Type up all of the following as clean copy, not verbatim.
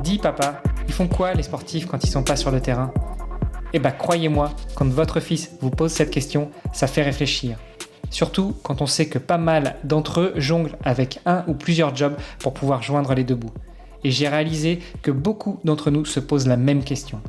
Dis papa, ils font quoi les sportifs quand ils sont pas sur le terrain ? Eh ben croyez-moi, quand votre fils vous pose cette question, ça fait réfléchir. Surtout quand on sait que pas mal d'entre eux jonglent avec un ou plusieurs jobs pour pouvoir joindre les deux bouts. Et j'ai réalisé que beaucoup d'entre nous se posent la même question.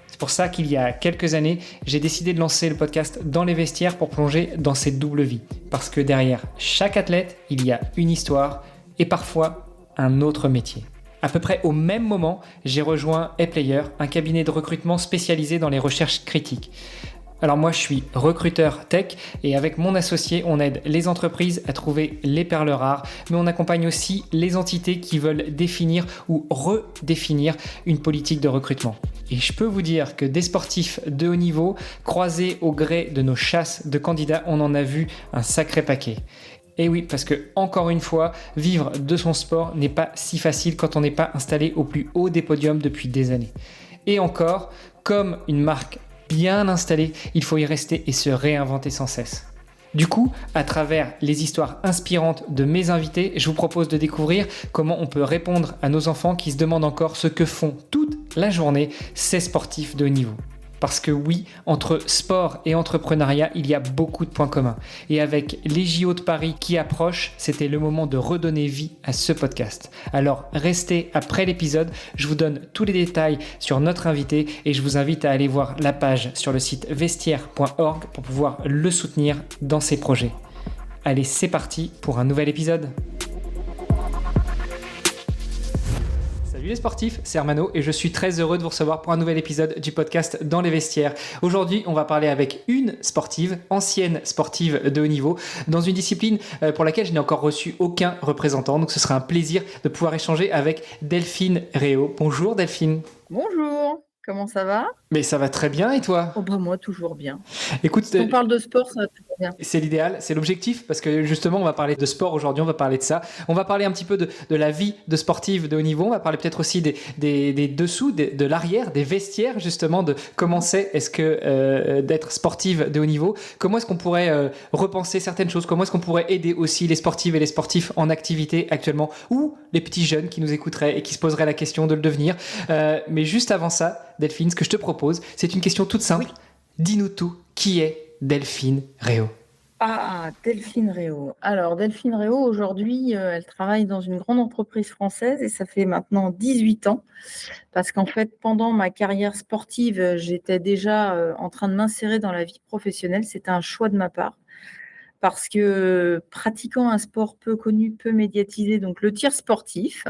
C'est pour ça qu'il y a quelques années, j'ai décidé de lancer le podcast Dans les vestiaires pour plonger dans cette double vie. Parce que derrière chaque athlète, il y a une histoire et parfois un autre métier. À peu près au même moment, j'ai rejoint ePlayer, un cabinet de recrutement spécialisé dans les recherches critiques. Alors moi, je suis recruteur tech et avec mon associé, on aide les entreprises à trouver les perles rares, mais on accompagne aussi les entités qui veulent définir ou redéfinir une politique de recrutement. Et je peux vous dire que des sportifs de haut niveau, croisés au gré de nos chasses de candidats, on en a vu un sacré paquet. Et oui, parce que, encore une fois, vivre de son sport n'est pas si facile quand on n'est pas installé au plus haut des podiums depuis des années. Et encore, comme une marque bien installée, il faut y rester et se réinventer sans cesse. Du coup, à travers les histoires inspirantes de mes invités, je vous propose de découvrir comment on peut répondre à nos enfants qui se demandent encore ce que font toute la journée ces sportifs de haut niveau. Parce que oui, entre sport et entrepreneuriat, il y a beaucoup de points communs. Et avec les JO de Paris qui approchent, c'était le moment de redonner vie à ce podcast. Alors restez après l'épisode, je vous donne tous les détails sur notre invité et je vous invite à aller voir la page sur le site vestiaire.org pour pouvoir le soutenir dans ses projets. Allez, c'est parti pour un nouvel épisode. Salut les sportifs, c'est Hermano et je suis très heureux de vous recevoir pour un nouvel épisode du podcast Dans les vestiaires. Aujourd'hui, on va parler avec une sportive, ancienne sportive de haut niveau, dans une discipline pour laquelle je n'ai encore reçu aucun représentant. Donc ce sera un plaisir de pouvoir échanger avec Delphine Réau. Bonjour Delphine. Bonjour, comment ça va? Mais ça va très bien et toi? Oh bah moi toujours bien. Écoute, Si on parle de sport, ça va toujours bien. c'est l'idéal, c'est l'objectif, parce que justement, on va parler de sport aujourd'hui, on va parler de ça. On va parler un petit peu de la vie de sportive de haut niveau, on va parler peut-être aussi des dessous, de l'arrière, des vestiaires, justement, de comment est-ce que d'être sportive de haut niveau, comment est-ce qu'on pourrait repenser certaines choses, comment est-ce qu'on pourrait aider aussi les sportives et les sportifs en activité actuellement, ou les petits jeunes qui nous écouteraient et qui se poseraient la question de le devenir. Mais juste avant ça, Delphine, ce que je te propose, c'est une question toute simple. Oui. Dis-nous tout, qui est Delphine Réau? Ah, Delphine Réau. Alors, Delphine Réau, aujourd'hui, elle travaille dans une grande entreprise française et ça fait maintenant 18 ans. Parce qu'en fait, pendant ma carrière sportive, j'étais déjà en train de m'insérer dans la vie professionnelle. C'était un choix de ma part. Parce que pratiquant un sport peu connu, peu médiatisé, donc le tir sportif.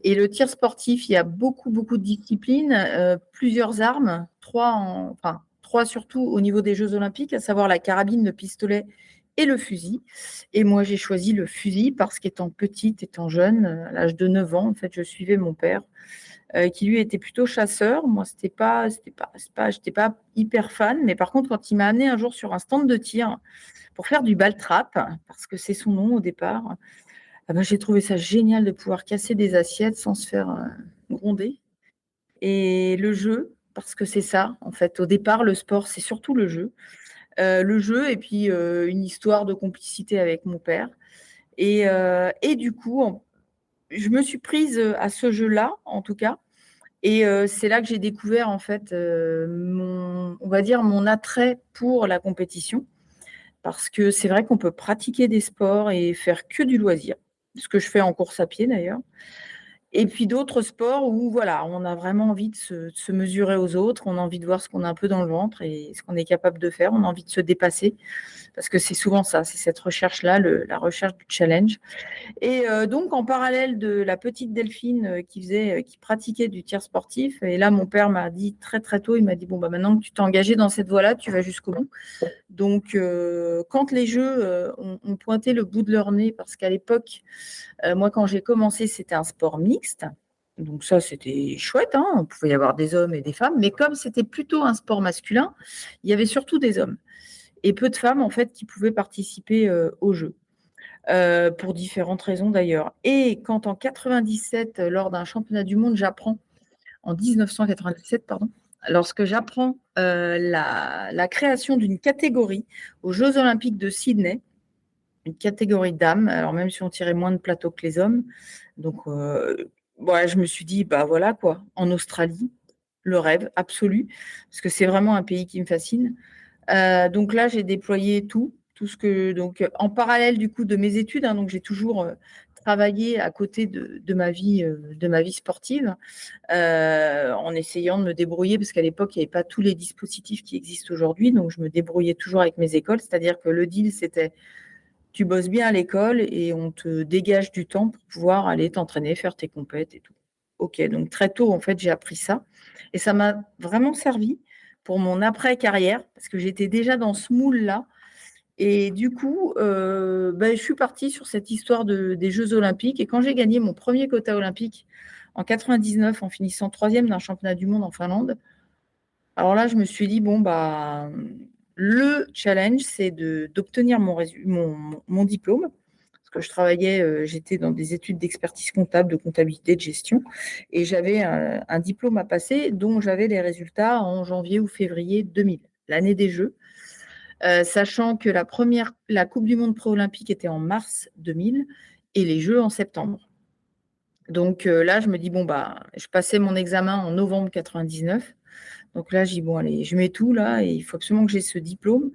Et le tir sportif, il y a beaucoup de disciplines, plusieurs armes, trois surtout au niveau des Jeux Olympiques, à savoir la carabine, le pistolet et le fusil. Et moi, j'ai choisi le fusil parce qu'étant petite, étant jeune, à l'âge de 9 ans, en fait, je suivais mon père, qui lui était plutôt chasseur. Moi, j'étais pas hyper fan, mais par contre, quand il m'a amené un jour sur un stand de tir pour faire du ball trap, parce que c'est son nom au départ, ah ben, j'ai trouvé ça génial de pouvoir casser des assiettes sans se faire gronder. Et le jeu, parce que c'est ça, en fait, au départ, le sport, c'est surtout le jeu. Le jeu et puis une histoire de complicité avec mon père. Et du coup, je me suis prise à ce jeu-là, en tout cas. Et c'est là que j'ai découvert, en fait, on va dire, mon attrait pour la compétition. Parce que c'est vrai qu'on peut pratiquer des sports et faire que du loisir, ce que je fais en course à pied d'ailleurs. Et puis d'autres sports où voilà, on a vraiment envie de se mesurer aux autres, on a envie de voir ce qu'on a un peu dans le ventre et ce qu'on est capable de faire, on a envie de se dépasser, parce que c'est souvent ça, c'est cette recherche-là, la recherche du challenge. Et donc, en parallèle de la petite Delphine qui pratiquait du tir sportif, et là, mon père m'a dit très, très tôt, il m'a dit, bon, bah, maintenant que tu t'es engagé dans cette voie-là, tu vas jusqu'au bout. Donc, quand les Jeux ont pointé le bout de leur nez, parce qu'à l'époque, moi, quand j'ai commencé, c'était un sport mixte. Donc ça, c'était chouette, hein, on pouvait y avoir des hommes et des femmes, mais comme c'était plutôt un sport masculin, il y avait surtout des hommes et peu de femmes, en fait, qui pouvaient participer aux Jeux. Pour différentes raisons d'ailleurs. Et quand en 97, lors d'un championnat du monde, en 1997, pardon, lorsque j'apprends la création d'une catégorie aux Jeux Olympiques de Sydney, une catégorie dames, alors même si on tirait moins de plateaux que les hommes, donc ouais, je me suis dit, bah voilà quoi, en Australie, le rêve absolu, parce que c'est vraiment un pays qui me fascine. Donc là, j'ai déployé tout ce que donc en parallèle du coup de mes études, hein, donc j'ai toujours travaillé à côté de ma vie sportive, en essayant de me débrouiller, parce qu'à l'époque, il n'y avait pas tous les dispositifs qui existent aujourd'hui, donc je me débrouillais toujours avec mes écoles, c'est-à-dire que le deal, c'était tu bosses bien à l'école et on te dégage du temps pour pouvoir aller t'entraîner, faire tes compètes et tout. Ok, donc très tôt, en fait, j'ai appris ça. Et ça m'a vraiment servi pour mon après-carrière, parce que j'étais déjà dans ce moule-là. Et du coup, je suis partie sur cette histoire des Jeux Olympiques. Et quand j'ai gagné mon premier quota olympique en 99, en finissant troisième d'un championnat du monde en Finlande, alors là, je me suis dit, bon, bah, le challenge, c'est d'obtenir mon diplôme. Parce que je travaillais, j'étais dans des études d'expertise comptable, de comptabilité, de gestion. Et j'avais un diplôme à passer dont j'avais les résultats en janvier ou février 2000, l'année des Jeux. Sachant que la Coupe du Monde pré-olympique était en mars 2000 et les Jeux en septembre. Donc là, je me dis, bon, bah, je passais mon examen en novembre 99. Donc là, j'ai dit, bon, allez, je mets tout là et il faut absolument que j'ai ce diplôme.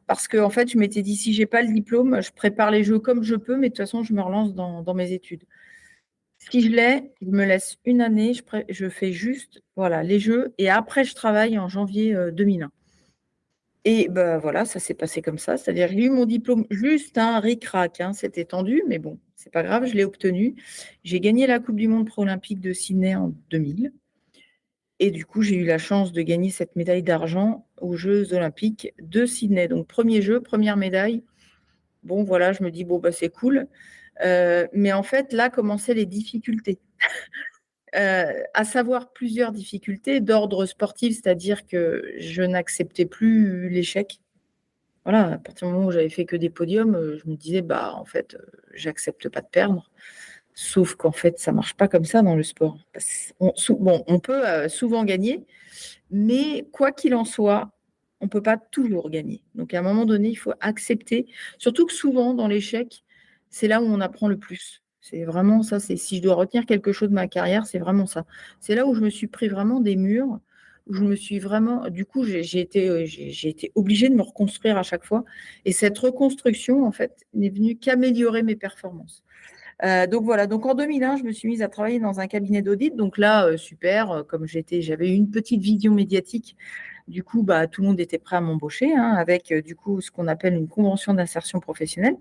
Parce que, en fait, je m'étais dit, si je n'ai pas le diplôme, je prépare les jeux comme je peux, mais de toute façon, je me relance dans mes études. Si je l'ai, je me laisse une année, je fais juste voilà, les jeux et après, je travaille en janvier 2001. Et ben voilà, ça s'est passé comme ça. C'est-à-dire, j'ai eu mon diplôme juste un ric-rac, hein, c'était tendu, mais bon, c'est pas grave, je l'ai obtenu. J'ai gagné la Coupe du Monde pré-olympique de Sydney en 2000. Et du coup, j'ai eu la chance de gagner cette médaille d'argent aux Jeux olympiques de Sydney. Donc, premier jeu, première médaille. Bon, voilà, je me dis, bon, bah, c'est cool. Mais en fait, là commençaient les difficultés. À savoir plusieurs difficultés d'ordre sportif, c'est-à-dire que je n'acceptais plus l'échec. Voilà, à partir du moment où j'avais fait que des podiums, je me disais, bah, en fait, j'accepte pas de perdre. Sauf qu'en fait, ça marche pas comme ça dans le sport. On peut souvent gagner, mais quoi qu'il en soit, on ne peut pas toujours gagner. Donc, à un moment donné, il faut accepter. Surtout que souvent, dans l'échec, c'est là où on apprend le plus. C'est vraiment ça. Si je dois retenir quelque chose de ma carrière, c'est vraiment ça. C'est là où je me suis pris vraiment des murs, où je me suis vraiment. Du coup, j'ai été obligée de me reconstruire à chaque fois. Et cette reconstruction, en fait, n'est venue qu'améliorer mes performances. Donc voilà, donc en 2001, je me suis mise à travailler dans un cabinet d'audit. Donc là, super, comme j'avais une petite vision médiatique. Du coup, bah, tout le monde était prêt à m'embaucher, hein, avec du coup ce qu'on appelle une convention d'insertion professionnelle.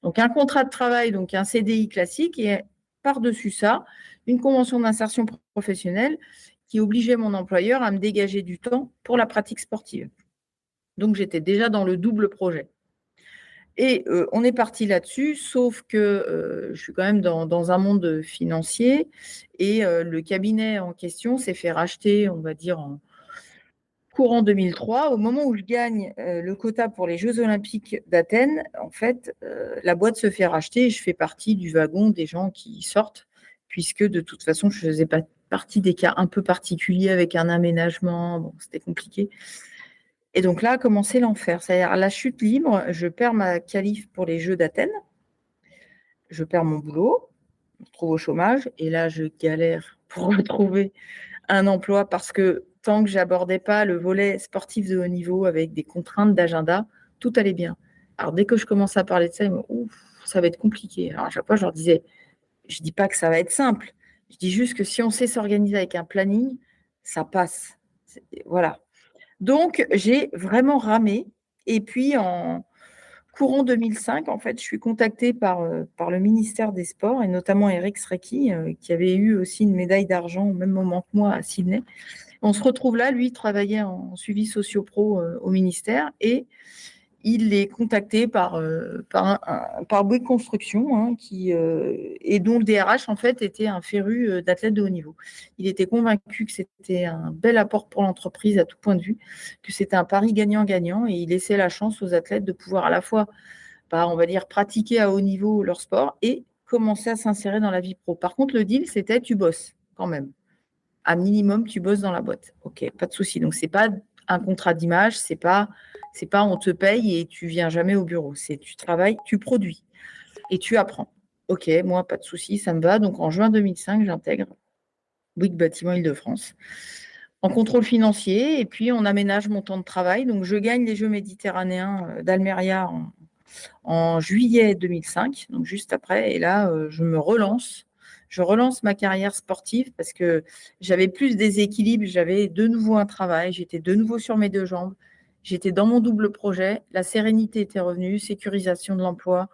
Donc un contrat de travail, donc un CDI classique, et par-dessus ça, une convention d'insertion professionnelle qui obligeait mon employeur à me dégager du temps pour la pratique sportive. Donc j'étais déjà dans le double projet. Et on est parti là-dessus, sauf que je suis quand même dans un monde financier et le cabinet en question s'est fait racheter, on va dire, en courant 2003. Au moment où je gagne le quota pour les Jeux olympiques d'Athènes, en fait, la boîte se fait racheter et je fais partie du wagon des gens qui sortent, puisque de toute façon, je faisais pas partie des cas un peu particuliers avec un aménagement. Bon, c'était compliqué. Et donc là a commencé l'enfer. C'est-à-dire la chute libre, je perds ma qualif pour les Jeux d'Athènes, je perds mon boulot, je me retrouve au chômage, et là, je galère pour retrouver un emploi parce que tant que j'abordais pas le volet sportif de haut niveau avec des contraintes d'agenda, tout allait bien. Alors dès que je commence à parler de ça, ils me disent, ouf, ça va être compliqué. Alors à chaque fois, je leur disais, je dis pas que ça va être simple. Je dis juste que si on sait s'organiser avec un planning, ça passe. Voilà. Donc, j'ai vraiment ramé. Et puis, en courant 2005, en fait, je suis contactée par le ministère des Sports et notamment Eric Srecky, qui avait eu aussi une médaille d'argent au même moment que moi à Sydney. On se retrouve là, lui, il travaillait en suivi socio-pro au ministère et il est contacté par Bouygues Construction, hein, et dont le DRH, en fait, était un féru d'athlètes de haut niveau. Il était convaincu que c'était un bel apport pour l'entreprise à tout point de vue, que c'était un pari gagnant-gagnant, et il laissait la chance aux athlètes de pouvoir à la fois, on va dire, pratiquer à haut niveau leur sport et commencer à s'insérer dans la vie pro. Par contre, le deal, c'était tu bosses quand même. À minimum, tu bosses dans la boîte. OK, pas de souci. Donc, c'est pas un contrat d'image, c'est pas on te paye et tu viens jamais au bureau. C'est tu travailles, tu produis et tu apprends. OK, moi, pas de souci, ça me va. Donc, en juin 2005, j'intègre Bouygues Bâtiment Île-de-France, en contrôle financier. Et puis, on aménage mon temps de travail. Donc, je gagne les Jeux méditerranéens d'Almeria en juillet 2005, donc juste après. Et là, je me relance. Je relance ma carrière sportive parce que j'avais plus des équilibres. J'avais de nouveau un travail. J'étais de nouveau sur mes deux jambes. J'étais dans mon double projet. La sérénité était revenue, sécurisation de l'emploi.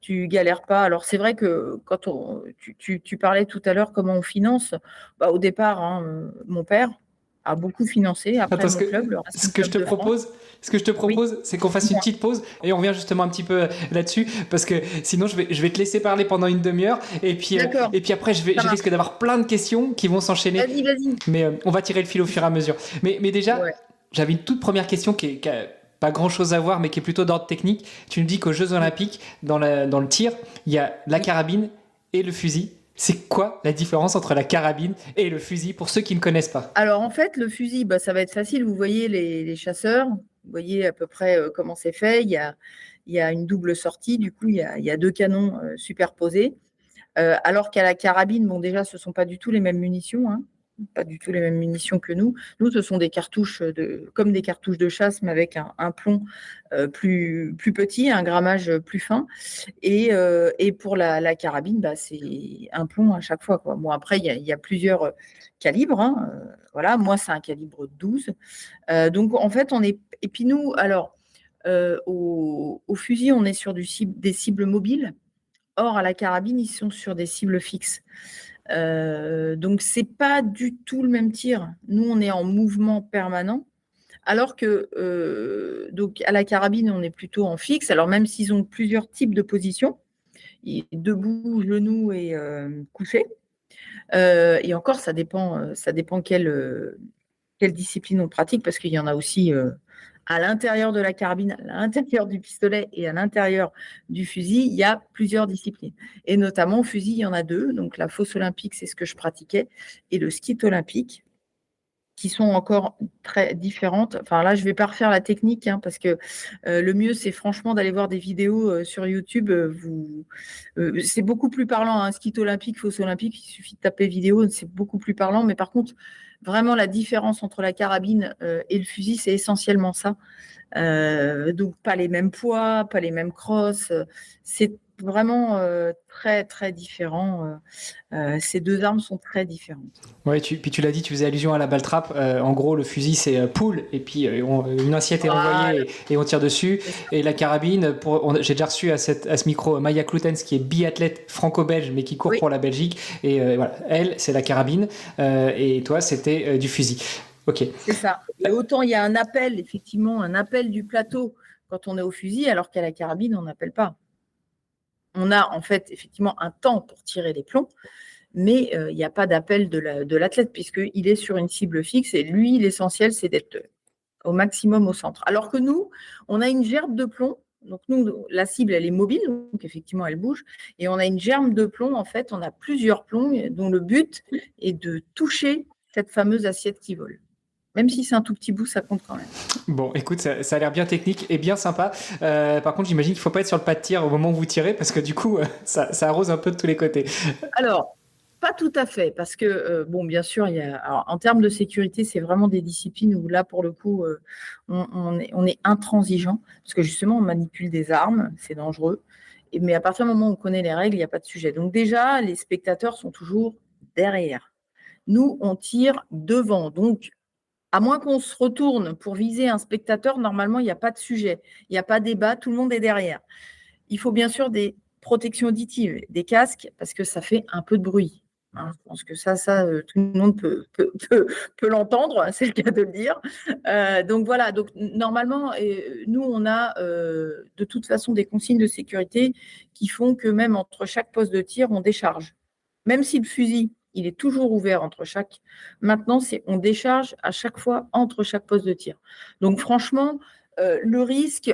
Tu galères pas. Alors, c'est vrai que quand tu parlais tout à l'heure comment on finance, au départ, mon père a beaucoup financé. Après, Attends, mon club, le ce Racing que je Club te de France. propose, ce que je te Oui, propose, c'est qu'on fasse une dis-moi. petite pause et on revient justement un petit peu là-dessus parce que sinon je vais te laisser parler pendant une demi-heure D'accord, et puis après ça je risque marche. d'avoir plein de questions qui vont s'enchaîner, Vas-y, vas-y. mais on va tirer le fil au fur et à mesure. Mais déjà, Ouais. j'avais une toute première question qui a pas grand-chose à voir, mais qui est plutôt d'ordre technique. Tu nous dis qu'aux Jeux Oui, Olympiques, dans le tir, il y a la oui. carabine et le fusil. C'est quoi la différence entre la carabine et le fusil pour ceux qui ne connaissent pas? Alors, en fait, le fusil, ça va être facile. Vous voyez les chasseurs, vous voyez à peu près comment c'est fait. Il y a une double sortie, du coup, il y a deux canons superposés. Alors qu'à la carabine, bon, déjà, ce ne sont pas du tout les mêmes munitions, hein, pas du tout les mêmes munitions que nous. Nous, ce sont des cartouches comme des cartouches de chasse, mais avec un plomb plus petit, un grammage plus fin. Et pour la carabine, c'est un plomb à chaque fois, quoi. Bon, après, il y a plusieurs calibres, hein, voilà, moi, c'est un calibre 12. Donc, en fait, on est. Et puis, nous, alors, au fusil, on est sur des cibles mobiles. Or, à la carabine, ils sont sur des cibles fixes. Donc, c'est pas du tout le même tir. Nous, on est en mouvement permanent. Alors que donc à la carabine, on est plutôt en fixe. Alors, même s'ils ont plusieurs types de positions, debout, genou et couché. Et encore, ça dépend quelle discipline on pratique, parce qu'il y en a aussi à l'intérieur de la carabine, à l'intérieur du pistolet et à l'intérieur du fusil, il y a plusieurs disciplines. Et notamment au fusil, il y en a deux. Donc la fosse olympique, c'est ce que je pratiquais, et le ski olympique, qui sont encore très différentes. Enfin là, je ne vais pas refaire la technique, hein, parce que le mieux, c'est franchement d'aller voir des vidéos sur YouTube. C'est beaucoup plus parlant, hein, ski olympique, fosse olympique, il suffit de taper vidéo, c'est beaucoup plus parlant. Mais par contre, vraiment, la différence entre la carabine et le fusil, c'est essentiellement ça. Donc, pas les mêmes poids, pas les mêmes crosses. C'est vraiment très, très différent. Ces deux armes sont très différentes. Ouais, puis tu l'as dit, tu faisais allusion à la balle trappe. En gros, le fusil, c'est poule, et puis une assiette est Voilà, envoyée et on tire dessus. c'est ça. Et la carabine, j'ai déjà reçu à ce micro Maya Kloutens, qui est biathlète franco-belge, mais qui court Oui, pour la Belgique. Et voilà, elle, c'est la carabine, et toi, c'était du fusil. Ok. c'est ça. Et autant il y a un appel, effectivement, un appel du plateau quand on est au fusil, alors qu'à la carabine, on n'appelle pas. On a en fait effectivement un temps pour tirer les plombs, mais il n'y a pas d'appel de l'athlète, puisqu'il est sur une cible fixe et lui, l'essentiel, c'est d'être au maximum au centre. Alors que nous, on a une gerbe de plomb. Donc nous, la cible, elle est mobile, donc effectivement, elle bouge. Et on a une gerbe de plomb, en fait, on a plusieurs plombs dont le but est de toucher cette fameuse assiette qui vole. Même si c'est un tout petit bout, ça compte quand même. Bon, écoute, ça a l'air bien technique et bien sympa. Par contre, j'imagine qu'il ne faut pas être sur le pas de tir au moment où vous tirez, parce que du coup, ça arrose un peu de tous les côtés. Alors, pas tout à fait, parce que, bon, bien sûr, alors, en termes de sécurité, c'est vraiment des disciplines où là, pour le coup, on est intransigeant, parce que justement, on manipule des armes, c'est dangereux. Mais à partir du moment où on connaît les règles, il n'y a pas de sujet. Donc déjà, les spectateurs sont toujours derrière. Nous, on tire devant. Donc, à moins qu'on se retourne pour viser un spectateur, normalement, il n'y a pas de sujet. Il n'y a pas de débat, tout le monde est derrière. Il faut bien sûr des protections auditives, des casques, parce que ça fait un peu de bruit. Hein. Je pense que ça tout le monde peut l'entendre, c'est le cas de le dire. Donc voilà, donc normalement, nous, on a de toute façon des consignes de sécurité qui font que même entre chaque poste de tir, on décharge. Même si le fusil, il est toujours ouvert entre chaque. Maintenant, on décharge à chaque fois entre chaque poste de tir. Donc franchement, le risque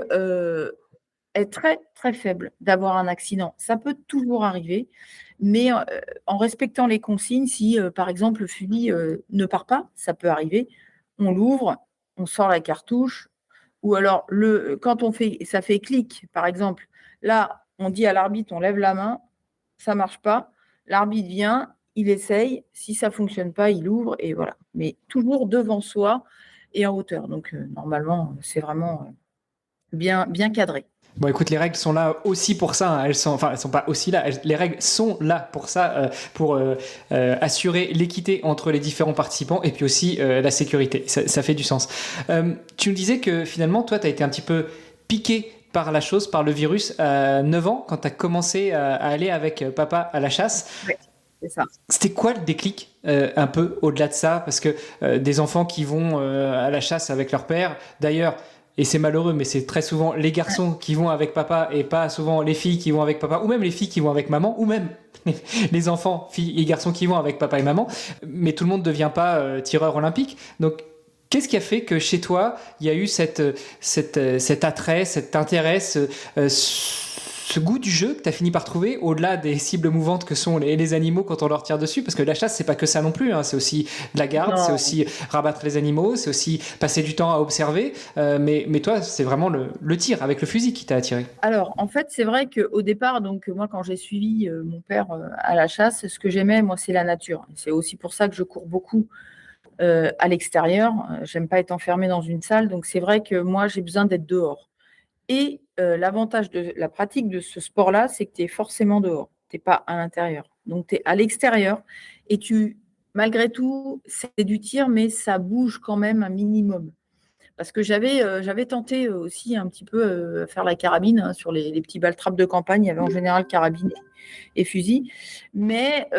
est très, très faible d'avoir un accident. Ça peut toujours arriver, mais en respectant les consignes, si par exemple le fusil ne part pas, ça peut arriver, on l'ouvre, on sort la cartouche, ou alors quand ça fait clic, par exemple, là, on dit à l'arbitre, on lève la main, ça ne marche pas, l'arbitre vient, il essaye. Si ça ne fonctionne pas, il ouvre et voilà. Mais toujours devant soi et en hauteur. Donc, normalement, c'est vraiment bien cadré. Bon, écoute, les règles sont là aussi pour ça. Hein. Elles sont pas aussi là. Les règles sont là pour ça, pour assurer l'équité entre les différents participants et puis aussi la sécurité. Ça fait du sens. Tu me disais que finalement, toi, tu as été un petit peu piqué par la chose, par le virus, à 9 ans, quand tu as commencé à aller avec papa à la chasse. Oui, c'est ça. C'était quoi le déclic, un peu au-delà de ça? Parce que des enfants qui vont à la chasse avec leur père, d'ailleurs, et c'est malheureux, mais c'est très souvent les garçons qui vont avec papa et pas souvent les filles qui vont avec papa, ou même les filles qui vont avec maman, ou même les enfants, filles et garçons qui vont avec papa et maman. Mais tout le monde ne devient pas tireur olympique. Donc, qu'est-ce qui a fait que chez toi, il y a eu cet attrait, cet intérêt, ce goût du jeu que tu as fini par trouver au-delà des cibles mouvantes que sont les animaux quand on leur tire dessus? Parce que la chasse, c'est pas que ça non plus. Hein. C'est aussi de la garde, c'est Non. aussi rabattre les animaux, c'est aussi passer du temps à observer. Mais toi, c'est vraiment le tir avec le fusil qui t'a attiré. Alors, en fait, c'est vrai qu'au départ, donc moi, quand j'ai suivi mon père à la chasse, ce que j'aimais, moi, c'est la nature. C'est aussi pour ça que je cours beaucoup à l'extérieur. J'aime pas être enfermée dans une salle. Donc, c'est vrai que moi, j'ai besoin d'être dehors. Et l'avantage de la pratique de ce sport-là, c'est que tu es forcément dehors. Tu n'es pas à l'intérieur. Donc, tu es à l'extérieur et malgré tout, c'est du tir, mais ça bouge quand même un minimum. Parce que j'avais tenté aussi un petit peu faire la carabine hein, sur les petits balles-trappes de campagne. Il y avait en général carabine et fusil. Mais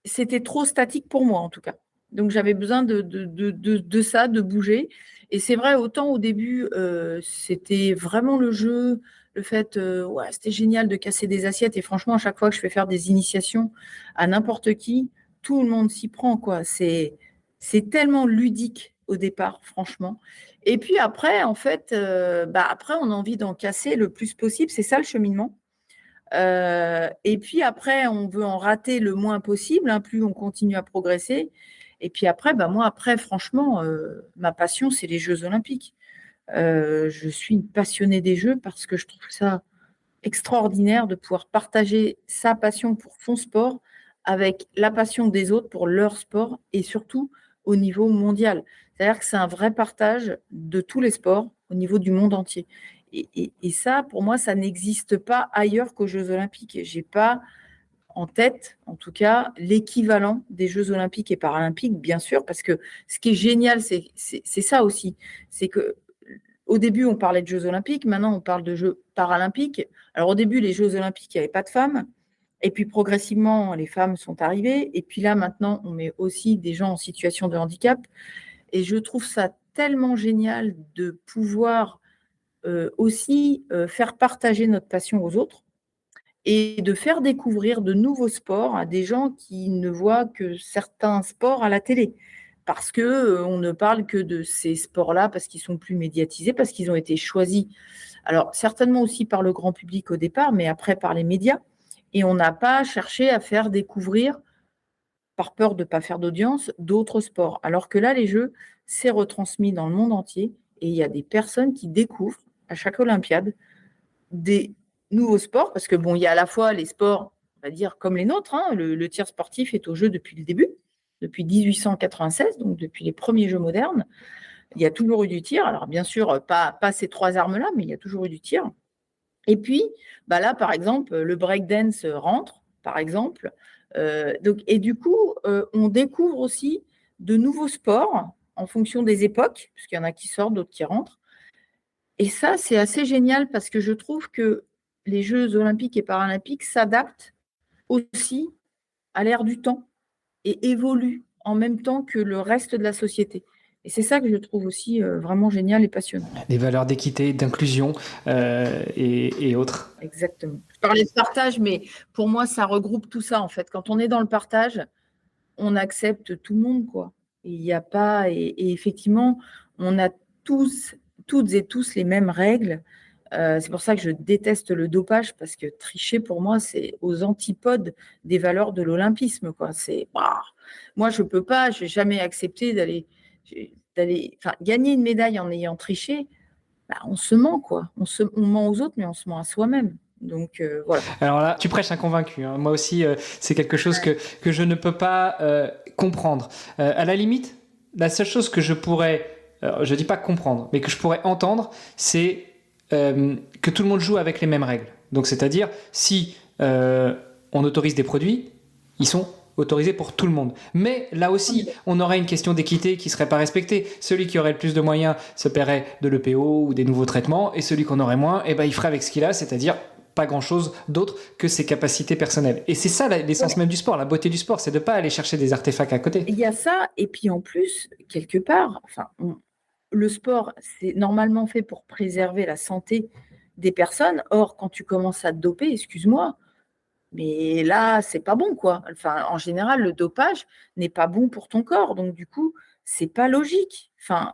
c'était trop statique pour moi, en tout cas. Donc, j'avais besoin de ça, de bouger. Et c'est vrai, autant au début, c'était vraiment le jeu, le fait, ouais, c'était génial de casser des assiettes. Et franchement, à chaque fois que je fais faire des initiations à n'importe qui, tout le monde s'y prend, quoi. C'est tellement ludique au départ, franchement. Et puis après, en fait, après, on a envie d'en casser le plus possible. C'est ça le cheminement. Et puis après, on veut en rater le moins possible, hein, plus on continue à progresser. Et puis après, moi, après, franchement, ma passion, c'est les Jeux Olympiques. Je suis une passionnée des Jeux parce que je trouve ça extraordinaire de pouvoir partager sa passion pour son sport avec la passion des autres pour leur sport et surtout au niveau mondial. C'est-à-dire que c'est un vrai partage de tous les sports au niveau du monde entier. Et ça, pour moi, ça n'existe pas ailleurs qu'aux Jeux Olympiques. Je n'ai pas en tête, en tout cas, l'équivalent des Jeux Olympiques et Paralympiques, bien sûr, parce que ce qui est génial, c'est ça aussi. C'est que au début, on parlait de Jeux Olympiques, maintenant on parle de Jeux Paralympiques. Alors au début, les Jeux Olympiques, il n'y avait pas de femmes. Et puis progressivement, les femmes sont arrivées. Et puis là, maintenant, on met aussi des gens en situation de handicap. Et je trouve ça tellement génial de pouvoir aussi faire partager notre passion aux autres et de faire découvrir de nouveaux sports à des gens qui ne voient que certains sports à la télé. Parce que on ne parle que de ces sports-là parce qu'ils sont plus médiatisés, parce qu'ils ont été choisis. Alors, certainement aussi par le grand public au départ, mais après par les médias. Et on n'a pas cherché à faire découvrir, par peur de ne pas faire d'audience, d'autres sports. Alors que là, les Jeux, c'est retransmis dans le monde entier et il y a des personnes qui découvrent à chaque Olympiade des nouveaux sports, parce que bon, il y a à la fois les sports, on va dire, comme les nôtres, hein, le tir sportif est au jeu depuis le début, depuis 1896, donc depuis les premiers Jeux modernes. Il y a toujours eu du tir, alors bien sûr, pas ces trois armes-là, mais il y a toujours eu du tir. Et puis, là, par exemple, le breakdance rentre, par exemple. Et du coup, on découvre aussi de nouveaux sports en fonction des époques, puisqu'il y en a qui sortent, d'autres qui rentrent. Et ça, c'est assez génial parce que je trouve que les Jeux olympiques et paralympiques s'adaptent aussi à l'ère du temps et évoluent en même temps que le reste de la société. Et c'est ça que je trouve aussi vraiment génial et passionnant. Des valeurs d'équité, d'inclusion et autres. Exactement. Je parlais de partage, mais pour moi, ça regroupe tout ça, en fait. Quand on est dans le partage, on accepte tout le monde, quoi. Il n'y a pas... Et effectivement, on a toutes et tous les mêmes règles. C'est pour ça que je déteste le dopage, parce que tricher, pour moi, c'est aux antipodes des valeurs de l'olympisme, quoi. Moi, je peux pas, je n'ai jamais accepté d'aller gagner une médaille en ayant triché. On se ment, quoi. On ment aux autres, mais on se ment à soi-même. Donc, voilà. Alors là, tu prêches un convaincu, hein. Moi aussi, c'est quelque chose que je ne peux pas comprendre. À la limite, la seule chose que je pourrais, je dis pas comprendre, mais que je pourrais entendre, c'est que tout le monde joue avec les mêmes règles. Donc, c'est-à-dire, si on autorise des produits, ils sont autorisés pour tout le monde. Mais là aussi, on aurait une question d'équité qui ne serait pas respectée. Celui qui aurait le plus de moyens se paierait de l'EPO ou des nouveaux traitements, et celui qu'on aurait moins, eh ben, il ferait avec ce qu'il a, c'est-à-dire pas grand-chose d'autre que ses capacités personnelles. Et c'est ça l'essence même du sport, la beauté du sport, c'est de ne pas aller chercher des artefacts à côté. Il y a ça, et puis en plus, quelque part, le sport, c'est normalement fait pour préserver la santé des personnes. Or, quand tu commences à te doper, excuse-moi, mais là, c'est pas bon, quoi. Enfin, en général, le dopage n'est pas bon pour ton corps. Donc, du coup, c'est pas logique. Enfin,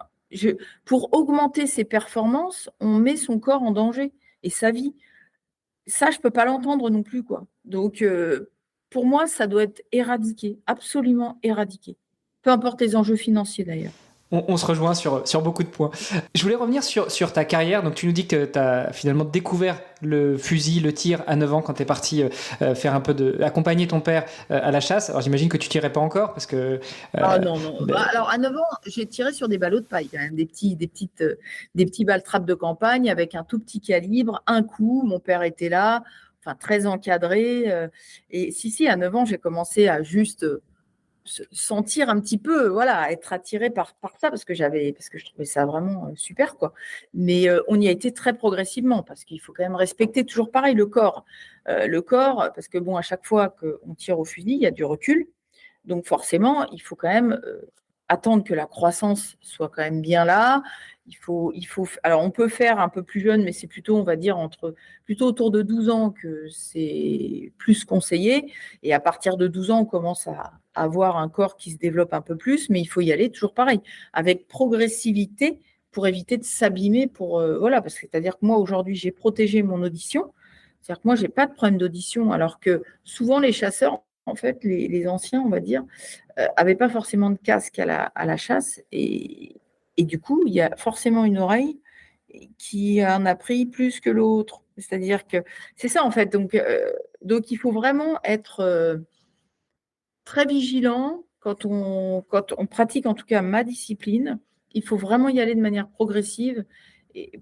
pour augmenter ses performances, on met son corps en danger et sa vie. Ça, je peux pas l'entendre non plus, quoi. Donc, pour moi, ça doit être éradiqué, absolument éradiqué. Peu importe les enjeux financiers, d'ailleurs. On se rejoint sur beaucoup de points. Je voulais revenir sur ta carrière. Donc, tu nous dis que tu as finalement découvert le fusil, le tir à 9 ans quand tu es parti faire un peu accompagner ton père à la chasse. Alors, j'imagine que tu tirais pas encore parce que. Ah non, non. Alors, à 9 ans, j'ai tiré sur des ballots de paille quand même, des petits balles-trappes de campagne avec un tout petit calibre, un coup. Mon père était là, enfin, très encadré. Et si, à 9 ans, j'ai commencé à juste sentir un petit peu, voilà, être attiré par ça parce que je trouvais ça vraiment super, quoi. Mais on y a été très progressivement parce qu'il faut quand même respecter toujours pareil le corps. Le corps, parce que bon, à chaque fois qu'on tire au fusil, il y a du recul. Donc forcément, il faut quand même attendre que la croissance soit quand même bien là. Alors on peut faire un peu plus jeune, mais c'est plutôt, on va dire, plutôt autour de 12 ans que c'est plus conseillé. Et à partir de 12 ans, on commence à avoir un corps qui se développe un peu plus, mais il faut y aller toujours pareil, avec progressivité pour éviter de s'abîmer. Voilà, parce que c'est-à-dire que moi, aujourd'hui, j'ai protégé mon audition. C'est-à-dire que moi, je n'ai pas de problème d'audition, alors que souvent les chasseurs, en fait, les anciens, on va dire, n'avaient pas forcément de casque à la chasse. Et du coup, il y a forcément une oreille qui en a pris plus que l'autre. C'est-à-dire que c'est ça, en fait. Donc il faut vraiment être très vigilant quand on pratique, en tout cas ma discipline. Il faut vraiment y aller de manière progressive